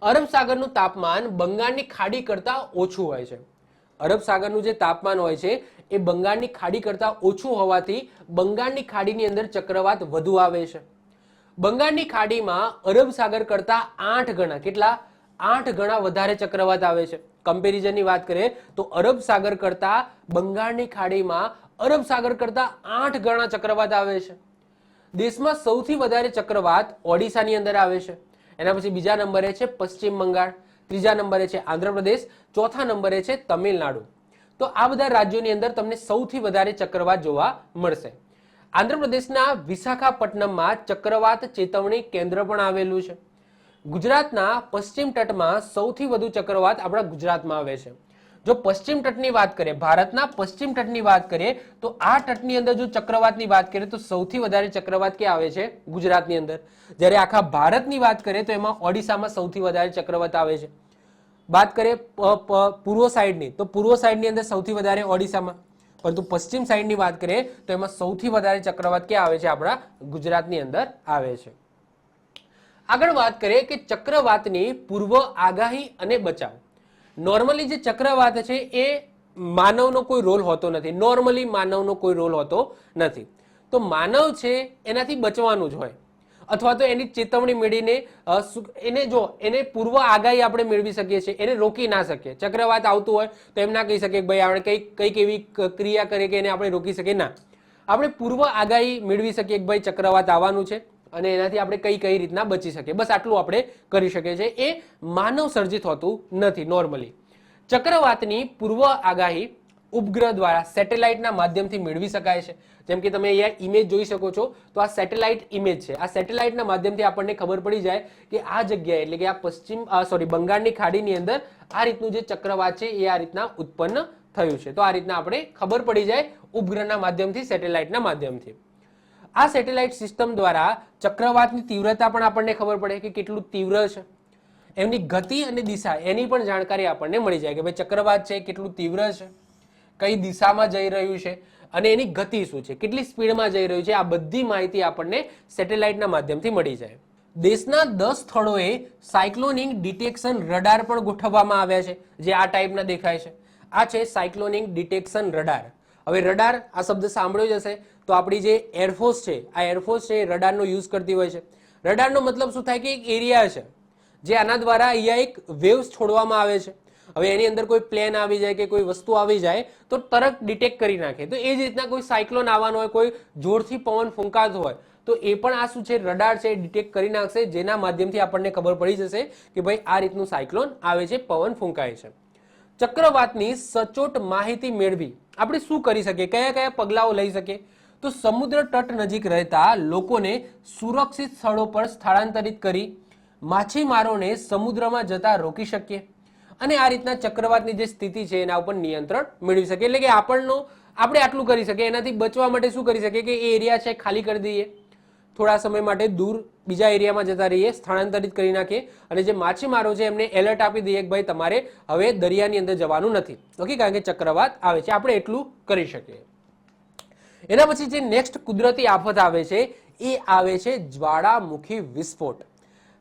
Speaker 1: અરબ સાગરનું તાપમાન બંગાળની ખાડી કરતા ઓછું હોય છે. અરબ સાગરનું જે તાપમાન હોય છે એ બંગાળની ખાડી કરતા ઓછું હોવાથી બંગાળની ખાડીની અંદર ચક્રવાત વધુ આવે છે. બંગાળની ખાડીમાં અરબ સાગર કરતા 8 ગણા, કેટલા? 8 ગણા વધારે ચક્રવાત આવે છે. કમ્પેરિઝનની વાત કરીએ તો અરબ સાગર કરતા બંગાળની ખાડીમાં અરબ સાગર કરતા 8 ગણા ચક્રવાત આવે છે. દેશમાં સૌથી વધારે ચક્રવાત ઓડિશાની અંદર આવે છે. એના પછી બીજા નંબરે છે પશ્ચિમ બંગાળ, ત્રીજા નંબરે છે આંધ્રપ્રદેશ, ચોથા નંબરે છે તમિલનાડુ. તો આ બધા રાજ્યોની અંદર તમને સૌથી વધારે ચક્રવાત જોવા મળશે. આંધ્રપ્રદેશના વિશાખાપટ્ટનમમાં ચક્રવાત ચેતવણી કેન્દ્ર પણ આવેલું છે. ગુજરાતના પશ્ચિમ તટમાં સૌથી વધુ ચક્રવાત આપણા ગુજરાતમાં આવે છે. જો પશ્ચિમ તટની વાત કરીએ, ભારતના પશ્ચિમ તટની વાત કરીએ, તો આ તટની અંદર જો ચક્રવાતની વાત કરીએ તો સૌથી વધારે ચક્રવાત ક્યાં આવે છે? ગુજરાતની અંદર. જ્યારે આખા ભારતની વાત કરીએ તો એમાં ઓડિશામાં સૌથી વધારે ચક્રવાત આવે છે. વાત કરીએ પૂર્વ સાઈડની, તો પૂર્વ સાઈડની અંદર સૌથી વધારે ઓડિશામાં, પરંતુ પશ્ચિમ સાઈડની વાત કરીએ તો એમાં સૌથી વધારે ચક્રવાત ક્યાં આવે છે? આપણા ગુજરાતની અંદર આવે છે. આગળ વાત કરીએ કે ચક્રવાતની પૂર્વ આગાહી અને બચાવ. નોર્મલી જે ચક્રવાત છે એ માનવનો કોઈ રોલ હોતો નથી. નોર્મલી માનવનો કોઈ રોલ હોતો નથી. તો માનવ છે એનાથી બચવાનું જ હોય, અથવા તો એની ચેતવણી મેળવીને એને પૂર્વ આગાહી આપણે મેળવી શકીએ છીએ, એને રોકી ના શકીએ. ચક્રવાત આવતું હોય તો એમ ના કહી શકીએ કે ભાઈ આપણે કંઈક એવી ક્રિયા કરીએ કે એને આપણે રોકી શકીએ. ના, આપણે પૂર્વ આગાહી મેળવી શકીએ કે ભાઈ ચક્રવાત આવવાનું છે અને એનાથી આપણે કઈ રીતના બચી શકીએ. બસ આટલું આપણે કરી શકીએ છીએ. એ માનવ સર્જિત હોતું નથી નોર્મલી. ચક્રવાતની પૂર્વ આગાહી ઉપગ્રહ દ્વારા સેટેલાઇટના માધ્યમથી મેળવી શકાય છે. જેમ કે તમે અહીંયા ઇમેજ જોઈ શકો છો, તો આ સેટેલાઇટ ઇમેજ છે. આ સેટેલાઇટના માધ્યમથી આપણને ખબર પડી જાય કે આ જગ્યાએ એટલે કે આ બંગાળની ખાડીની અંદર આ રીતનું જે ચક્રવાત છે એ આ રીતના ઉત્પન્ન થયું છે. તો આ રીતના આપણે ખબર પડી જાય ઉપગ્રહના માધ્યમથી, સેટેલાઇટના માધ્યમથી. આ સેટેલાઇટ સિસ્ટમ દ્વારા ચક્રવાતની તીવ્રતા પણ આપણને ખબર પડે કે કેટલું તીવ્ર છે, એમની ગતિ અને દિશા એની પણ જાણકારી આપણને મળી જાય કે ભાઈ ચક્રવાત છે કેટલું તીવ્ર છે, કઈ દિશામાં જઈ રહ્યું છે અને એની ગતિ શું છે, કેટલી સ્પીડમાં જઈ રહ્યું છે. આ બધી માહિતી આપણને સેટેલાઇટના માધ્યમથી મળી જાય. દેશના 10 સ્થળોએ સાયક્લોનિક ડિટેક્શન રડાર પણ ગોઠવવામાં આવ્યા છે, જે આ ટાઈપના દેખાય છે. આ છે સાયક્લોનિક ડિટેક્શન રડાર. હવે રડાર આ શબ્દ સાંભળ્યો જ હશે. તો આપણી જે એરફોર્સ છે, આ એરફોર્સ છે એ રડારનો યુઝ કરતી હોય છે. રડારનો મતલબ શું થાય કે એક એરિયા છે જે આના દ્વારા અહીંયા એક વેવ્સ છોડવામાં આવે છે. હવે એની અંદર કોઈ પ્લેન આવી જાય કે કોઈ વસ્તુ આવી જાય તો તરત ડિટેક્ટ કરી નાખે. તો એ જ રીતના કોઈ સાયક્લોન આવવાનો હોય, કોઈ જોરથી પવન ફૂંકાતો હોય તો એ પણ આ શું છે? રડાર છે, ડિટેક્ટ કરી નાખશે, જેના માધ્યમથી આપણને ખબર પડી જશે કે ભાઈ આ રીતનું સાયક્લોન આવે છે, પવન ફૂંકાય છે. ચક્રવાતની સચોટ માહિતી મેળવી આપણે શું કરી શકીએ? કયા કયા પગલાઓ લઈ શકીએ? તો સમુદ્ર તટ નજીક રહેતા લોકોને સુરક્ષિત સ્થળો પર સ્થળાંતરિત કરી માછીમારોને સમુદ્રમાં જતા રોકી શકીએ અને આ રીતના ચક્રવાતની જે સ્થિતિ છે એના ઉપર નિયંત્રણ મેળવી શકીએ. એટલે કે આપણે આટલું કરી શકીએ. એનાથી બચવા માટે શું કરી શકીએ કે એ એરિયા છે ખાલી કરી દઈએ, થોડા સમય માટે દૂર બીજા એરિયામાં જતા રહીએ, સ્થળાંતરિત કરી નાખીએ અને જે માછીમારો છે એમને એલર્ટ આપી દઈએ કે ભાઈ તમારે હવે દરિયાની અંદર જવાનું નથી. ઓકે, કારણ કે ચક્રવાત આવે છે. આપણે એટલું કરી શકીએ. એના પછી જે નેક્સ્ટ કુદરતી આફત આવે છે એ આવે છે જ્વાળામુખી વિસ્ફોટ.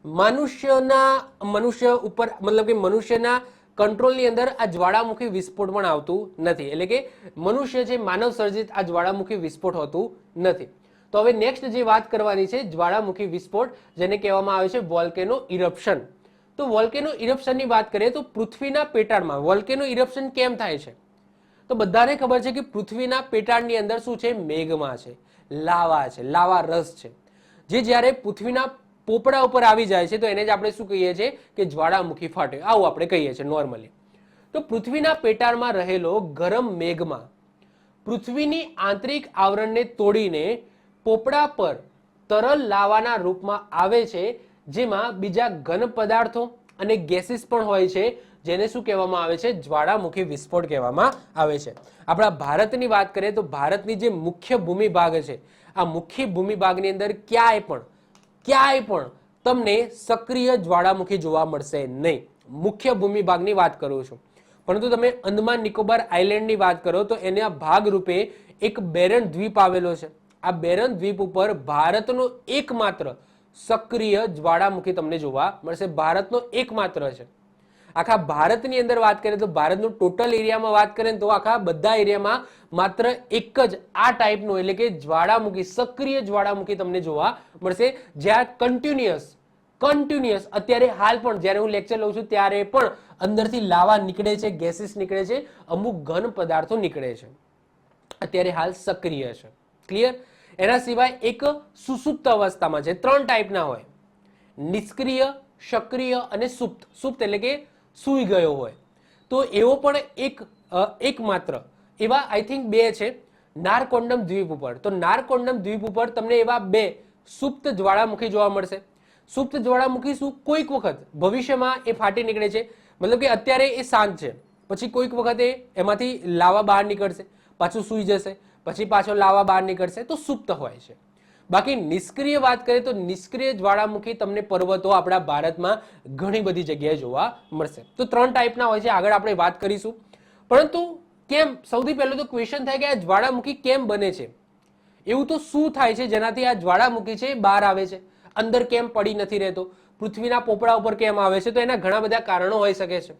Speaker 1: મનુષ્ય ઉપર મતલબ કે મનુષ્યના કંટ્રોલની અંદર આ જ્વાળામુખી વિસ્ફોટ પણ આવતું નથી. એટલે કે મનુષ્ય છે માનવ સર્જિત આ જ્વાળામુખી વિસ્ફોટ હોતું નથી. તો હવે નેક્સ્ટ જે વાત કરવાની છે જ્વાળામુખી વિસ્ફોટ, જેને કહેવામાં આવે છે વોલ્કેનો ઇરપ્શન. તો વોલ્કેનો ઇરપ્શનની વાત કરીએ તો પૃથ્વીના પેટાળમાં વોલ્કેનો ઇરપ્શન કેમ થાય છે? તો બધાને ખબર છે કે પૃથ્વીના પેટાળની અંદર શું છે? મેગ્મા છે, લાવા છે, લાવા રસ છે, જે જ્યારે પૃથ્વીના પોપડા ઉપર આવી જાય છે તો એને જ આપણે શું કહીએ છીએ કે જ્વાળામુખી ફાટે. આવું આપણે કહીએ છીએ નોર્મલી. તો પૃથ્વીના પેટાળમાં રહેલો ગરમ મેગ્મા પૃથ્વીની આંતરિક આવરણને તોડીને પોપડા પર તરલ લાવાના રૂપમાં આવે છે, જેમાં બીજા ઘન પદાર્થો અને ગેસીસ પણ હોય છે, જેને શું કહેવામાં આવે છે? જ્વાળામુખી વિસ્ફોટ કહેવામાં આવે છે. આપણા ભારતની વાત કરીએ તો ભારતની જે મુખ્ય ભૂમિભાગ છે, આ મુખ્ય ભૂમિભાગની અંદર ક્યાંય પણ તમને સક્રિય જ્વાળામુખી જોવા મળશે નહીં. મુખ્ય ભૂમિભાગની વાત કરું છું. પરંતુ તમે અંદમાન નિકોબાર આઇલેન્ડની વાત કરો તો એના ભાગરૂપે એક બેરન દ્વીપ આવેલો છે. આ બેરન દ્વીપ ઉપર ભારતનો એકમાત્ર સક્રિય જ્વાળામુખી તમને જોવા મળશે. ભારતનો એકમાત્ર છે. આખા ભારતની અંદર વાત કરીએ તો ભારતનું ટોટલ એરિયામાં વાત કરીએ તો આખા બધા એરિયામાં માત્ર એક જ આ ટાઈપનું એટલે કે જ્વાળામુખી, સક્રિય જ્વાળામુખી તમને જોવા મળશે, જ્યાં કન્ટિન્યુઅસ અત્યારે હાલ પણ જ્યારે હું લેક્ચર લઉં છું ત્યારે પણ અંદરથી લાવા નીકળે છે, ગેસીસ નીકળે છે, અમુક ઘન પદાર્થો નીકળે છે. અત્યારે હાલ સક્રિય છે. ક્લિયર? એના સિવાય એક સુસુપ્ત અવસ્થામાં છે. 3 ટાઈપના હોય: નિષ્ક્રિય, સક્રિય અને સુપ્ત. સુપ્ત એટલે કે સૂઈ ગયો હોય. તો એવો પણ એકમાત્ર એવા આઈ થિંક 2 છે નારકોન્ડમ દ્વીપ ઉપર. તો નારકોન્ડમ દ્વીપ ઉપર તમને એવા 2 સુપ્ત જ્વાળામુખી જોવા મળશે. સુપ્ત જ્વાળામુખી શું કોઈક વખત ભવિષ્યમાં એ ફાટી નીકળે છે, મતલબ કે અત્યારે એ શાંત છે, પછી કોઈક વખતે એમાંથી લાવા બહાર નીકળશે, પાછું સૂઈ જશે, પછી પાછો લાવા બહાર નીકળશે, તો સુપ્ત હોય છે. બાકી નિષ્ક્રિય વાત કરીએ તો નિષ્ક્રિય જ્વાળામુખી તમને પર્વતો આપણા ભારતમાં ઘણી બધી જગ્યાએ જોવા મળશે. તો 3 ટાઈપના હોય છે, આગળ આપણે વાત કરીશું. પરંતુ કેમ, સૌથી પહેલું તો ક્વેશ્ચન થાય કે આ જ્વાળામુખી કેમ બને છે, એવું તો શું થાય છે જેનાથી આ જ્વાળામુખી છે બહાર આવે છે, અંદર કેમ પડી નથી રહેતો, પૃથ્વીના પોપડા ઉપર કેમ આવે છે? તો એના ઘણા બધા કારણો હોઈ શકે છે.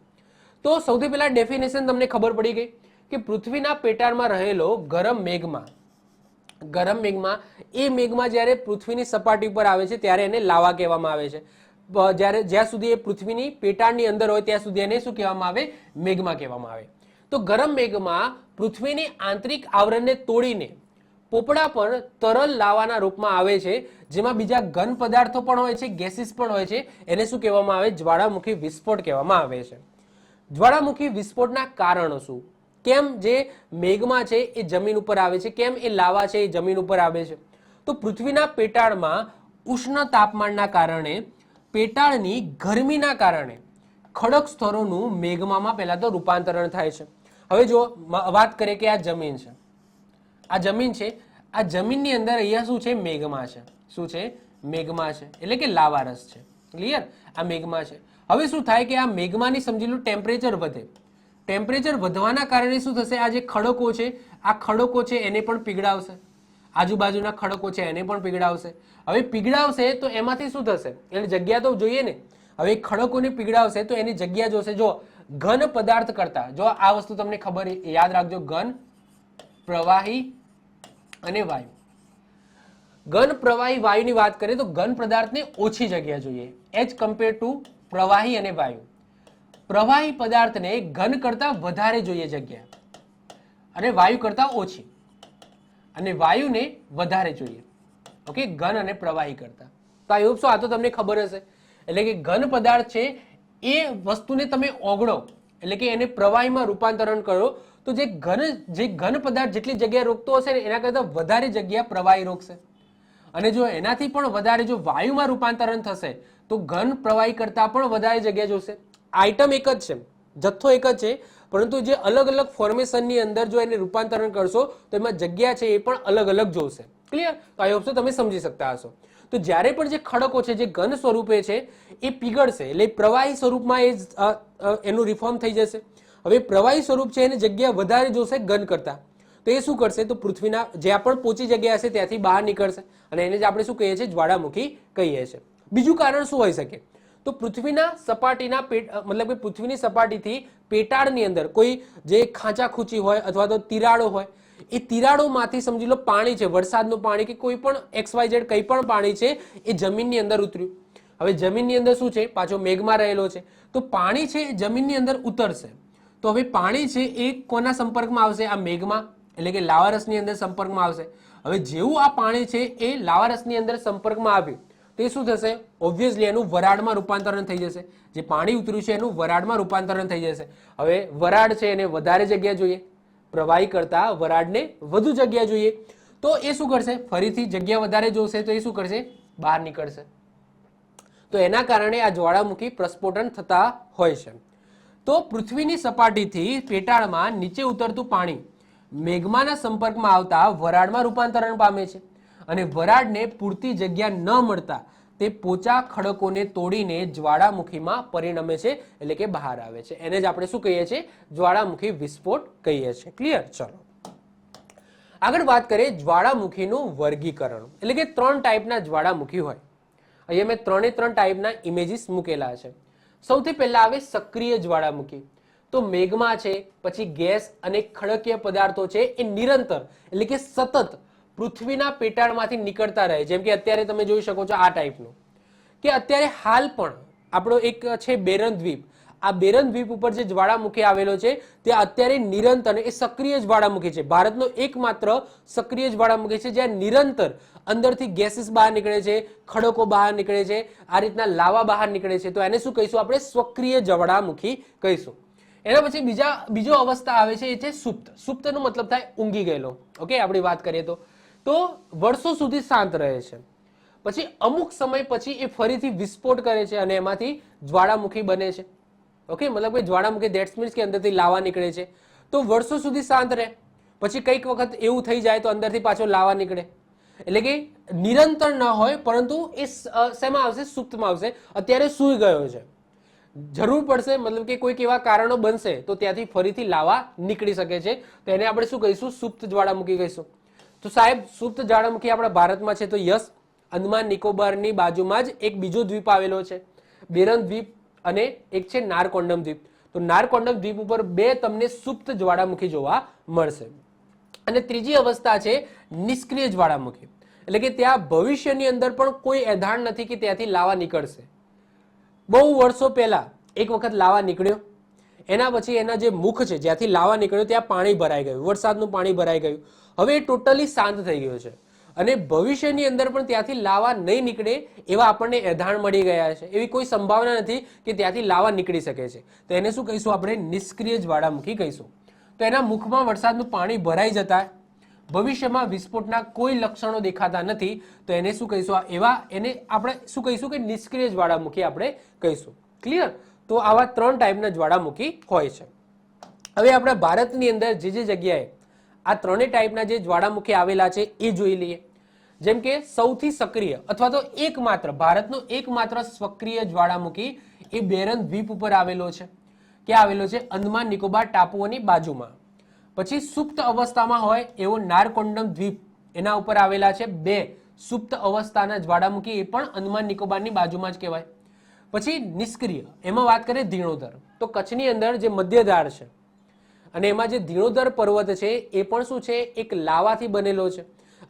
Speaker 1: તો સૌથી પહેલા ડેફિનેશન તમને ખબર પડી ગઈ કે પૃથ્વીના પેટાળમાં રહેલો ગરમ મેઘમાં એ મેઘમાં જ્યારે પૃથ્વીની સપાટી પર આવે છે ત્યારે એને લાવા કહેવામાં આવે છે. જ્યાં સુધી એ પૃથ્વીની પેટાળની અંદર હોય ત્યાં સુધી એને શું કહેવામાં આવે? મેઘમાં કહેવામાં આવે. તો ગરમ મેઘમાં પૃથ્વીની આંતરિક આવરણને તોડીને પોપડા પર તરલ લાવાના રૂપમાં આવે છે, જેમાં બીજા ઘન પદાર્થો પણ હોય છે, ગેસીસ પણ હોય છે. એને શું કહેવામાં આવે? જ્વાળામુખી વિસ્ફોટ કહેવામાં આવે છે. જ્વાળામુખી વિસ્ફોટના કારણો શું? કેમ જે મેઘમાં છે એ જમીન ઉપર આવે છે, કેમ એ લાવા છે એ જમીન ઉપર આવે છે? તો પૃથ્વીના પેટાળમાં ઉષ્ણ તાપમાનના કારણે, પેટાળની ગરમીના કારણે ખડક સ્તરોનું મેઘમામાં પહેલા તો રૂપાંતરણ થાય છે. હવે જો વાત કરીએ કે આ જમીન છે, આ જમીન છે, આ જમીનની અંદર અહીંયા શું છે? મેઘમા છે. શું છે? મેઘમા છે, એટલે કે લાવારસ છે. ક્લિયર? આ મેઘમા છે. હવે શું થાય કે આ મેઘમાની સમજી લો ટેમ્પરેચર વધે. ટેમ્પરેચર વધવાના કારણે શું થશે? આ જે ખડકો છે, આ ખડકો છે એને પણ પીગળાવશે, આજુબાજુના ખડકો છે એને પણ પીગળાવશે. હવે પીગળાવશે તો એમાંથી શું થશે? એની જગ્યા તો જોઈએ ને. હવે ખડકોને પીગળાવશે તો એની જગ્યા જોશે. જો ઘન પદાર્થ કરતા, જો આ વસ્તુ તમને ખબર યાદ રાખજો, ઘન, પ્રવાહી અને વાયુ. ઘન પ્રવાહી વાયુની વાત કરીએ તો ઘન પદાર્થને ઓછી જગ્યા જોઈએ એઝ કમ્પેર ટુ પ્રવાહી અને વાયુ. પ્રવાહી પદાર્થને ઘન કરતા વધારે જોઈએ જગ્યા, અને વાયુ કરતા ઓછી, અને વાયુને વધારે જોઈએ. ઓકે, ઘન અને પ્રવાહી કરતા. તો આઈ હોપ સો આ તો તમને ખબર હશે. એટલે કે ઘન પદાર્થ છે એ વસ્તુને તમે ઓગળો, એટલે કે એને પ્રવાહીમાં રૂપાંતરણ કરો, તો જે ઘન પદાર્થ જેટલી જગ્યા રોકતો હશે ને એના કરતા વધારે જગ્યા પ્રવાહી રોકશે. અને જો એનાથી પણ વધારે જો વાયુમાં રૂપાંતરણ થશે તો ઘન પ્રવાહી કરતા પણ વધારે જગ્યા જોશે. આઈટમ એક જ છે, જથ્થો એક જ છે, પરંતુ જે અલગ અલગ ફોર્મેશનની અંદર જો એને રૂપાંતરણ કરશો તો એમાં જગ્યા છે એ પણ અલગ અલગ જોશે. ક્લિયર? તો આઈ હોપ સો તમે સમજી શકતા હશો. તો જ્યારે પણ જે ખડકો છે જે ઘન સ્વરૂપે છે એ પીગળશે, એટલે પ્રવાહી સ્વરૂપમાં એનું રિફોર્મ થઈ જશે. હવે પ્રવાહી સ્વરૂપ છે એને જગ્યા વધારે જોશે ઘન કરતા, તો એ શું કરશે? તો પૃથ્વીના જ્યાં પણ પોચી જગ્યા હશે ત્યાંથી બહાર નીકળશે, અને એને જ આપણે શું કહીએ છીએ? જ્વાળામુખી કહીએ છીએ. બીજું કારણ શું હોઈ શકે? તો પૃથ્વીના સપાટીના મતલબ કે પૃથ્વીની સપાટીથી પેટાળની અંદર કોઈ જે ખાંચાખૂંચી હોય અથવા તો તિરાડો હોય, એ તિરાડોમાંથી સમજી લો પાણી છે, વરસાદનું પાણી કે કોઈ પણ XYZ કંઈ પણ પાણી છે એ જમીનની અંદર ઉતર્યું. હવે જમીનની અંદર શું છે? પાછો મેઘમાં રહેલો છે, તો પાણી છે એ જમીનની અંદર ઉતરશે. તો હવે પાણી છે એ કોના સંપર્કમાં આવશે? આ મેઘમાં, એટલે કે લાવારસની અંદર સંપર્કમાં આવશે. હવે જેવું આ પાણી છે એ લાવારસની અંદર સંપર્કમાં આવ્યું તો એ શું થશે? ઓબ્વિયસલી એનું વરાળમાં રૂપાંતરણ થઈ જશે. જે પાણી ઉતર્યું છે એનું વરાળમાં રૂપાંતરણ થઈ જશે. હવે વરાળ છે એને વધારે જગ્યા જોઈએ, પ્રવાહી કરતા વરાળને વધુ જગ્યા જોઈએ, તો એ શું કરશે? ફરીથી જગ્યા વધારે જોશે તો એ શું કરશે? બહાર નીકળશે. તો એના કારણે આ જ્વાળામુખી પ્રસ્ફોટન થતા હોય છે. તો પૃથ્વીની સપાટીથી પેટાળમાં નીચે ઉતરતું પાણી મેઘમાના સંપર્કમાં આવતા વરાળમાં રૂપાંતરણ પામે છે, અને વરાળને પૂરતી જગ્યા ન મળતા તે પોચા ખડકોને તોડીને જ્વાળામુખીમાં પરિણમે છે, એટલે કે બહાર આવે છે. એને જ આપણે શું કહીએ છીએ? જ્વાળામુખી વિસ્ફોટ કહીએ છીએ. ક્લિયર? ચલો આગળ વાત કરીએ જ્વાળામુખીનું વર્ગીકરણ. એટલે કે 3 ટાઈપના જ્વાળામુખી હોય. અહીંયા મેં 3 ટાઈપના ઇમેજીસ મૂકેલા છે. સૌથી પહેલા આવે સક્રિય જ્વાળામુખી. તો મેઘમાં છે, પછી ગેસ અને ખડકીય પદાર્થો છે એ નિરંતર, એટલે કે સતત પૃથ્વીના પેટાળમાંથી નીકળતા રહે. જેમ કે અત્યારે તમે જોઈ શકો છો આ ટાઈપનું, કે અત્યારે હાલ પણ આપણો એક છે બેરન દ્વીપ, આ બેરન દ્વીપ ઉપર જે જ્વાળામુખી આવેલો છે ત્યાં અત્યારે નિરંતર એ સક્રિય જ્વાળામુખી છે, ભારતનો એકમાત્ર સક્રિય જ્વાળામુખી છે જ્યાં નિરંતર અંદરથી ગેસીસ બહાર નીકળે છે, ખડકો બહાર નીકળે છે, આ રીતના લાવા બહાર નીકળે છે. તો એને શું કહીશું? આપણે સક્રિય જ્વાળામુખી કહીશું. એના પછી બીજો અવસ્થા આવે છે એ છે સુપ્ત. સુપ્તનો મતલબ થાય ઊંઘી ગયેલો. ઓકે, આપણી વાત કરીએ તો વર્ષો સુધી શાંત રહે છે, પછી અમુક સમય પછી એ ફરીથી વિસ્ફોટ કરે છે અને એમાંથી જ્વાળામુખી બને છે. ઓકે, મતલબ કે જ્વાળામુખી ધેટ્સ મીન્સ કે અંદરથી લાવા નીકળે છે, તો વર્ષો સુધી શાંત રહે, પછી કંઈક વખત એવું થઈ જાય તો અંદરથી પાછો લાવા નીકળે, એટલે કે નિરંતર ન હોય, પરંતુ એ શેમાં આવશે? સુપ્તમાં આવશે. અત્યારે સૂઈ ગયો છે, જરૂર પડશે, મતલબ કે કોઈક એવા કારણો બનશે તો ત્યાંથી ફરીથી લાવા નીકળી શકે છે, તો એને આપણે શું કહીશું? સુપ્ત જ્વાળામુખી કહીશું. તો સાહેબ સુપ્ત જ્વાળામુખી આપણા ભારતમાં છે, તો યસ, અંદમાન નિકોબારની બાજુમાં જ એક બીજો દ્વીપ આવેલો છે, બેરન દ્વીપ, અને એક છે નારકોંડમ દ્વીપ. તો નારકોંડમ દ્વીપ ઉપર બે તમને સુપ્ત જ્વાળામુખી જોવા મળશે. અને ત્રીજી અવસ્થા છે નિષ્ક્રિય જ્વાળામુખી, એટલે કે ત્યાં ભવિષ્યની અંદર પણ કોઈ એધાણ નથી કે ત્યાંથી લાવા નીકળશે. બહુ વર્ષો પહેલા એક વખત લાવા નીકળ્યો, એના પછી એના જે મુખ છે જ્યાંથી લાવા નીકળ્યો ત્યાં પાણી ભરાઈ ગયું, વરસાદનું પાણી ભરાઈ ગયું, હવે એ ટોટલી શાંત થઈ ગયો છે, અને ભવિષ્યની અંદર પણ ત્યાંથી લાવા નહીં નીકળે એવા આપણને એધાણ મળી ગયા છે, એવી કોઈ સંભાવના નથી કે ત્યાંથી લાવા નીકળી શકે છે, તો એને શું કહીશું? આપણે નિષ્ક્રિય જ્વાળામુખી કહીશું. તો એના મુખમાં વરસાદનું પાણી ભરાઈ જતા ભવિષ્યમાં વિસ્ફોટના કોઈ લક્ષણો દેખાતા નથી, તો એને શું કહીશું? એવા એને આપણે શું કહીશું? કે નિષ્ક્રિય જ્વાળામુખી આપણે કહીશું. ક્લિયર? તો આવા 3 ટાઈપના જ્વાળામુખી હોય છે. હવે આપણા ભારતની અંદર જે જગ્યાએ આ 3 ટાઈપના જે જ્વાળામુખી આવેલા છે એ જોઈ લઈએ. જેમ કે સૌથી સક્રિય અથવા તો એકમાત્ર ભારતનો એકમાત્ર સક્રિય જ્વાળામુખી એ બેરન દ્વીપ ઉપર આવેલો છે. ક્યાં આવેલો છે? અંદમાન નિકોબાર ટાપુઓની બાજુમાં. પછી સુપ્ત અવસ્થામાં હોય એવો નારકોંડમ દ્વીપ, એના ઉપર આવેલા છે 2 સુપ્ત અવસ્થાના જ્વાળામુખી, એ પણ અંદમાન નિકોબારની બાજુમાં જ કહેવાય. પછી નિષ્ક્રિય, એમાં વાત કરીએ ધીણોધર, તો કચ્છની અંદર જે મધ્યધાર છે અને એમાં જે ધીણોધર પર્વત છે એ પણ શું છે? એક લાવાથી બનેલો છે.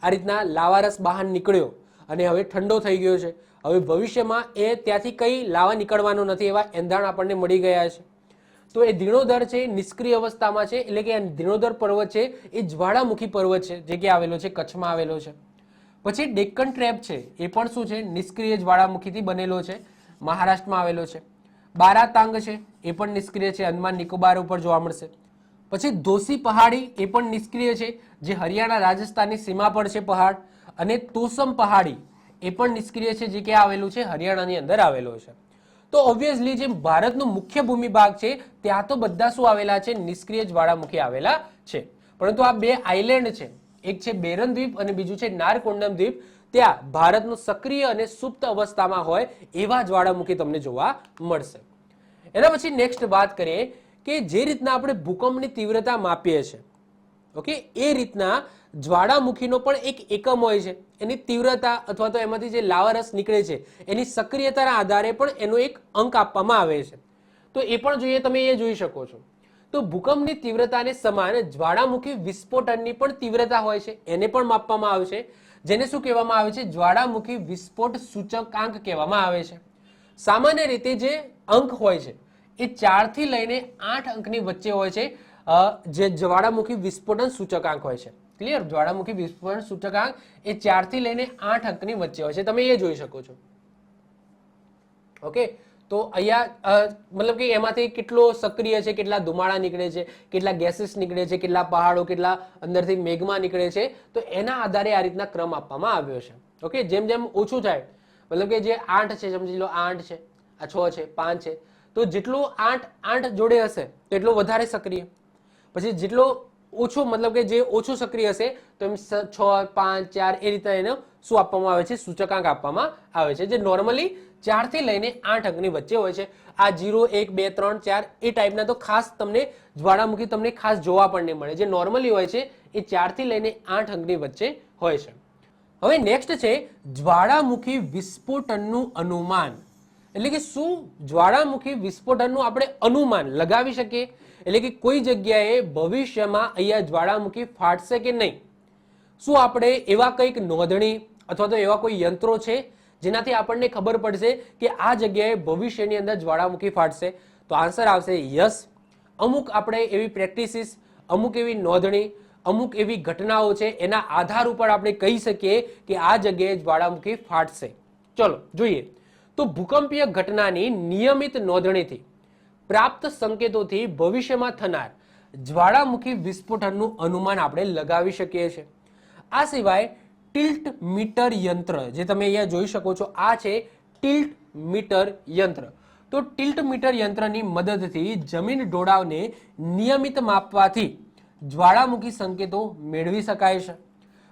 Speaker 1: આ રીતના લાવારસ બહાર નીકળ્યો અને હવે ઠંડો થઈ ગયો છે, હવે ભવિષ્યમાં એ ત્યાંથી કઈ લાવા નીકળવાનો નથી એવા એંધાણ આપણને મળી ગયા છે. તો એ ધીણોધર છે નિષ્ક્રિય અવસ્થામાં છે, એટલે કે ધીણોધર પર્વત છે એ જ્વાળામુખી પર્વત છે, જે કે આવેલો છે કચ્છમાં આવેલો છે. પછી ડેક્કન ટ્રેપ છે, એ પણ શું છે? નિષ્ક્રિય જ્વાળામુખીથી બનેલો છે, મહારાષ્ટ્રમાં આવેલો છે. બારાતાંગ છે એ પણ નિષ્ક્રિય છે, અંદમાન નિકોબાર ઉપર જોવા મળશે. પછી દોશી પહાડી એ પણ નિષ્ક્રિય છે, જે હરિયાણા રાજસ્થાનની સીમા પર છે પહાડ. અને તોસમ પહાડી એ પણ નિષ્ક્રિય છે, જે કે આવેલું છે હરિયાણાની અંદર આવેલો છે. તો ઓબ્વિયસલી જે ભારતનો મુખ્ય ભૂમિ ભાગ છે ત્યાં તો બધા શું આવેલા છે? નિષ્ક્રિય જ્વાળામુખી આવેલા છે. પરંતુ આ 2 આઇલેન્ડ છે, એક છે બેરન દ્વીપ અને બીજું છે નારકોંડમ દ્વીપ, ત્યાં ભારતનું સક્રિય અને સુપ્ત અવસ્થામાં હોય એવા જ્વાળામુખી તમને જોવા મળશે. એના પછી નેક્સ્ટ વાત કરીએ કે જે રીતના આપણે ભૂકંપની તીવ્રતા માપીએ છીએ, ઓકે, એ રીતના જ્વાળામુખીનો પણ એક એકમ હોય છે, એની તીવ્રતા અથવા તો એમાંથી જે લાવારસ નીકળે છે એની સક્રિયતાના આધારે પણ એનો એક અંક આપવામાં આવે છે. તો એ પણ જોઈએ, તમે એ જોઈ શકો છો. તો ભૂકંપની તીવ્રતાને સમાન જ્વાળામુખી વિસ્ફોટનની પણ તીવ્રતા હોય છે, એને પણ માપવામાં આવે છે, જેને શું કહેવામાં આવે છે? જ્વાળામુખી વિસ્ફોટ સૂચકાંક કહેવામાં આવે છે. સામાન્ય રીતે જે અંક હોય છે એ 4 થી લઈને 8 અંકની વચ્ચે હોય છે, જે જ્વાળામુખી વિસ્ફોટન સૂચકાંક હોય છે. ક્લિયર? જ્વાળામુખી વિસ્ફોટન સૂચકાંક એ 4 થી લઈને 8 અંકની વચ્ચે હોય છે, તમે એ જોઈ શકો છો. ઓકે, તો અહીંયા મતલબ કે એમાંથી કેટલો સક્રિય છે, કેટલા ધુમાડા નીકળે છે, કેટલા ગેસીસ નીકળે છે, કેટલા પહાડો, કેટલા અંદરથી મેઘમાં નીકળે છે, તો એના આધારે આ રીતના ક્રમ આપવામાં આવ્યો છે. ઓકે, જેમ જેમ ઓછું થાય, મતલબ કે જે 8 છે, સમજી લો 8 છે, આ 6 છે, 5 છે, તો જેટલો 8 જોડે હશે તો એટલો વધારે સક્રિય. પછી જેટલો ઓછો, મતલબ કે જે ઓછું સક્રિય હશે તો એમ 6, 5, 4 એ રીતે એને શું આપવામાં આવે છે? સૂચકાંક આપવામાં આવે છે, જે નોર્મલી 4 થી લઈને 8 અંકની વચ્ચે હોય છે. આ 0, 1, 2, 3, 4 એ ટાઈપના તો ખાસ તમને જ્વાળામુખી તમને ખાસ જોવા પણ નહીં મળે. જે નોર્મલી હોય છે એ 4 થી લઈને 8 અંકની વચ્ચે હોય છે. હવે નેક્સ્ટ છે જ્વાળામુખી વિસ્ફોટનનું અનુમાન, એટલે કે શું જ્વાળામુખી વિસ્ફોટનનું આપણે અનુમાન લગાવી શકીએ, એટલે કે કોઈ જગ્યાએ ભવિષ્યમાં અહીંયા જ્વાળામુખી ફાટશે કે નહીં, શું આપણે એવા કંઈક નોંધણી અથવા તો એવા કોઈ યંત્રો છે જેનાથી આપણને ખબર પડશે કે આ જગ્યાએ ભવિષ્યની અંદર જ્વાળામુખી ફાટશે? તો આન્સર આવશે યસ. અમુક આપણે એવી પ્રેક્ટિસિસ, અમુક એવી નોંધણી, અમુક એવી ઘટનાઓ છે, એના આધાર ઉપર આપણે કહી શકીએ કે આ જગ્યાએ જ્વાળામુખી ફાટશે. ચલો જોઈએ. તો ભૂકંપીય ઘટનાની નિયમિત નોંધણીથી પ્રાપ્ત સંકેતોથી ભવિષ્યમાં થનાર જ્વાળામુખી વિસ્ફોટનનું અનુમાન આપણે લગાવી શકીએ છીએ. આ સિવાય ટિલ્ટ મીટર યંત્ર, જે તમે અહીંયા જોઈ શકો છો, આ છે ટિલ્ટ મીટર યંત્ર. તો ટિલ્ટ મીટર યંત્રની મદદથી જમીન ઢોળાવને નિયમિત માપવાથી જ્વાળામુખી સંકેતો મેળવી શકાય છે.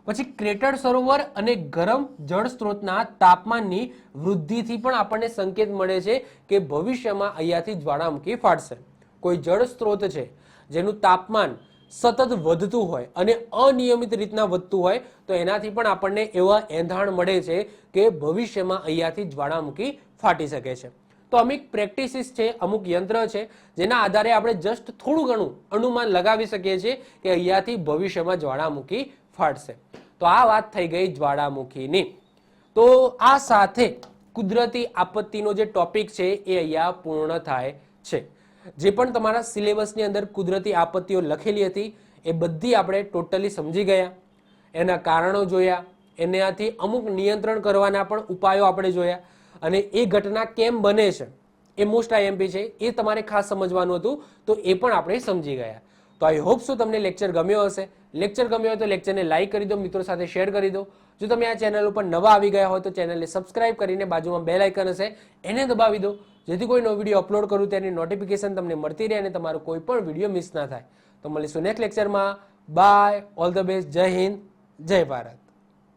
Speaker 1: પછી ક્રેટર સરોવર અને ગરમ જળ સ્ત્રોતના તાપમાનની વૃદ્ધિથી પણ આપણને સંકેત મળે છે કે ભવિષ્યમાં અહીંયાથી જ્વાળામુખી ફાટશે. કોઈ જળ સ્ત્રોત છે જેનું તાપમાન સતત વધતું હોય અને અનિયમિત રીતના વધતું હોય તો એનાથી પણ આપણને એવા એંધાણ મળે છે કે ભવિષ્યમાં અહીંયાથી જ્વાળામુખી ફાટી શકે છે. તો અમુક પ્રેક્ટિસિસ છે, અમુક યંત્ર છે જેના આધારે આપણે જસ્ટ થોડું ઘણું અનુમાન લગાવી શકીએ છીએ કે અહીંયાથી ભવિષ્યમાં જ્વાળામુખી ફાટશે. તો આ વાત થઈ ગઈ જ્વાળામુખીની. તો આ સાથે કુદરતી આપત્તિનો જે ટોપિક છે એ અહીંયા પૂર્ણ થાય છે. જે પણ તમારા સિલેબસની અંદર કુદરતી આપત્તિઓ લખેલી હતી એ બધી આપણે ટોટલી સમજી ગયા, એના કારણો જોયા, એનાથી અમુક નિયંત્રણ કરવાના પણ ઉપાયો આપણે જોયા, અને એ ઘટના કેમ બને છે એ મોસ્ટ આઈએમપી છે, એ તમારે ખાસ સમજવાનું હતું, તો એ પણ આપણે સમજી ગયા. તો આઈ હોપ સો તમને લેક્ચર ગમ્યો હશે. લેક્ચર ગમ્યો હોય તો લેક્ચરને લાઈક કરી દો, મિત્રો સાથે શેર કરી દો. જો તમે આ ચેનલ ઉપર નવા આવી ગયા હોય તો ચેનલને સબસ્ક્રાઇબ કરીને બાજુમાં બેલ આઇકન હશે એને દબાવી દો, જેથી કોઈ નવો વિડીયો અપલોડ કરું તેની નોટિફિકેશન તમને મળતી રહે અને તમારો કોઈ પણ વિડીયો મિસ ના થાય. તો મળીશું નેક્સ્ટ લેક્ચરમાં. બાય, ઓલ ધ બેસ્ટ, જય હિન્દ, જય ભારત.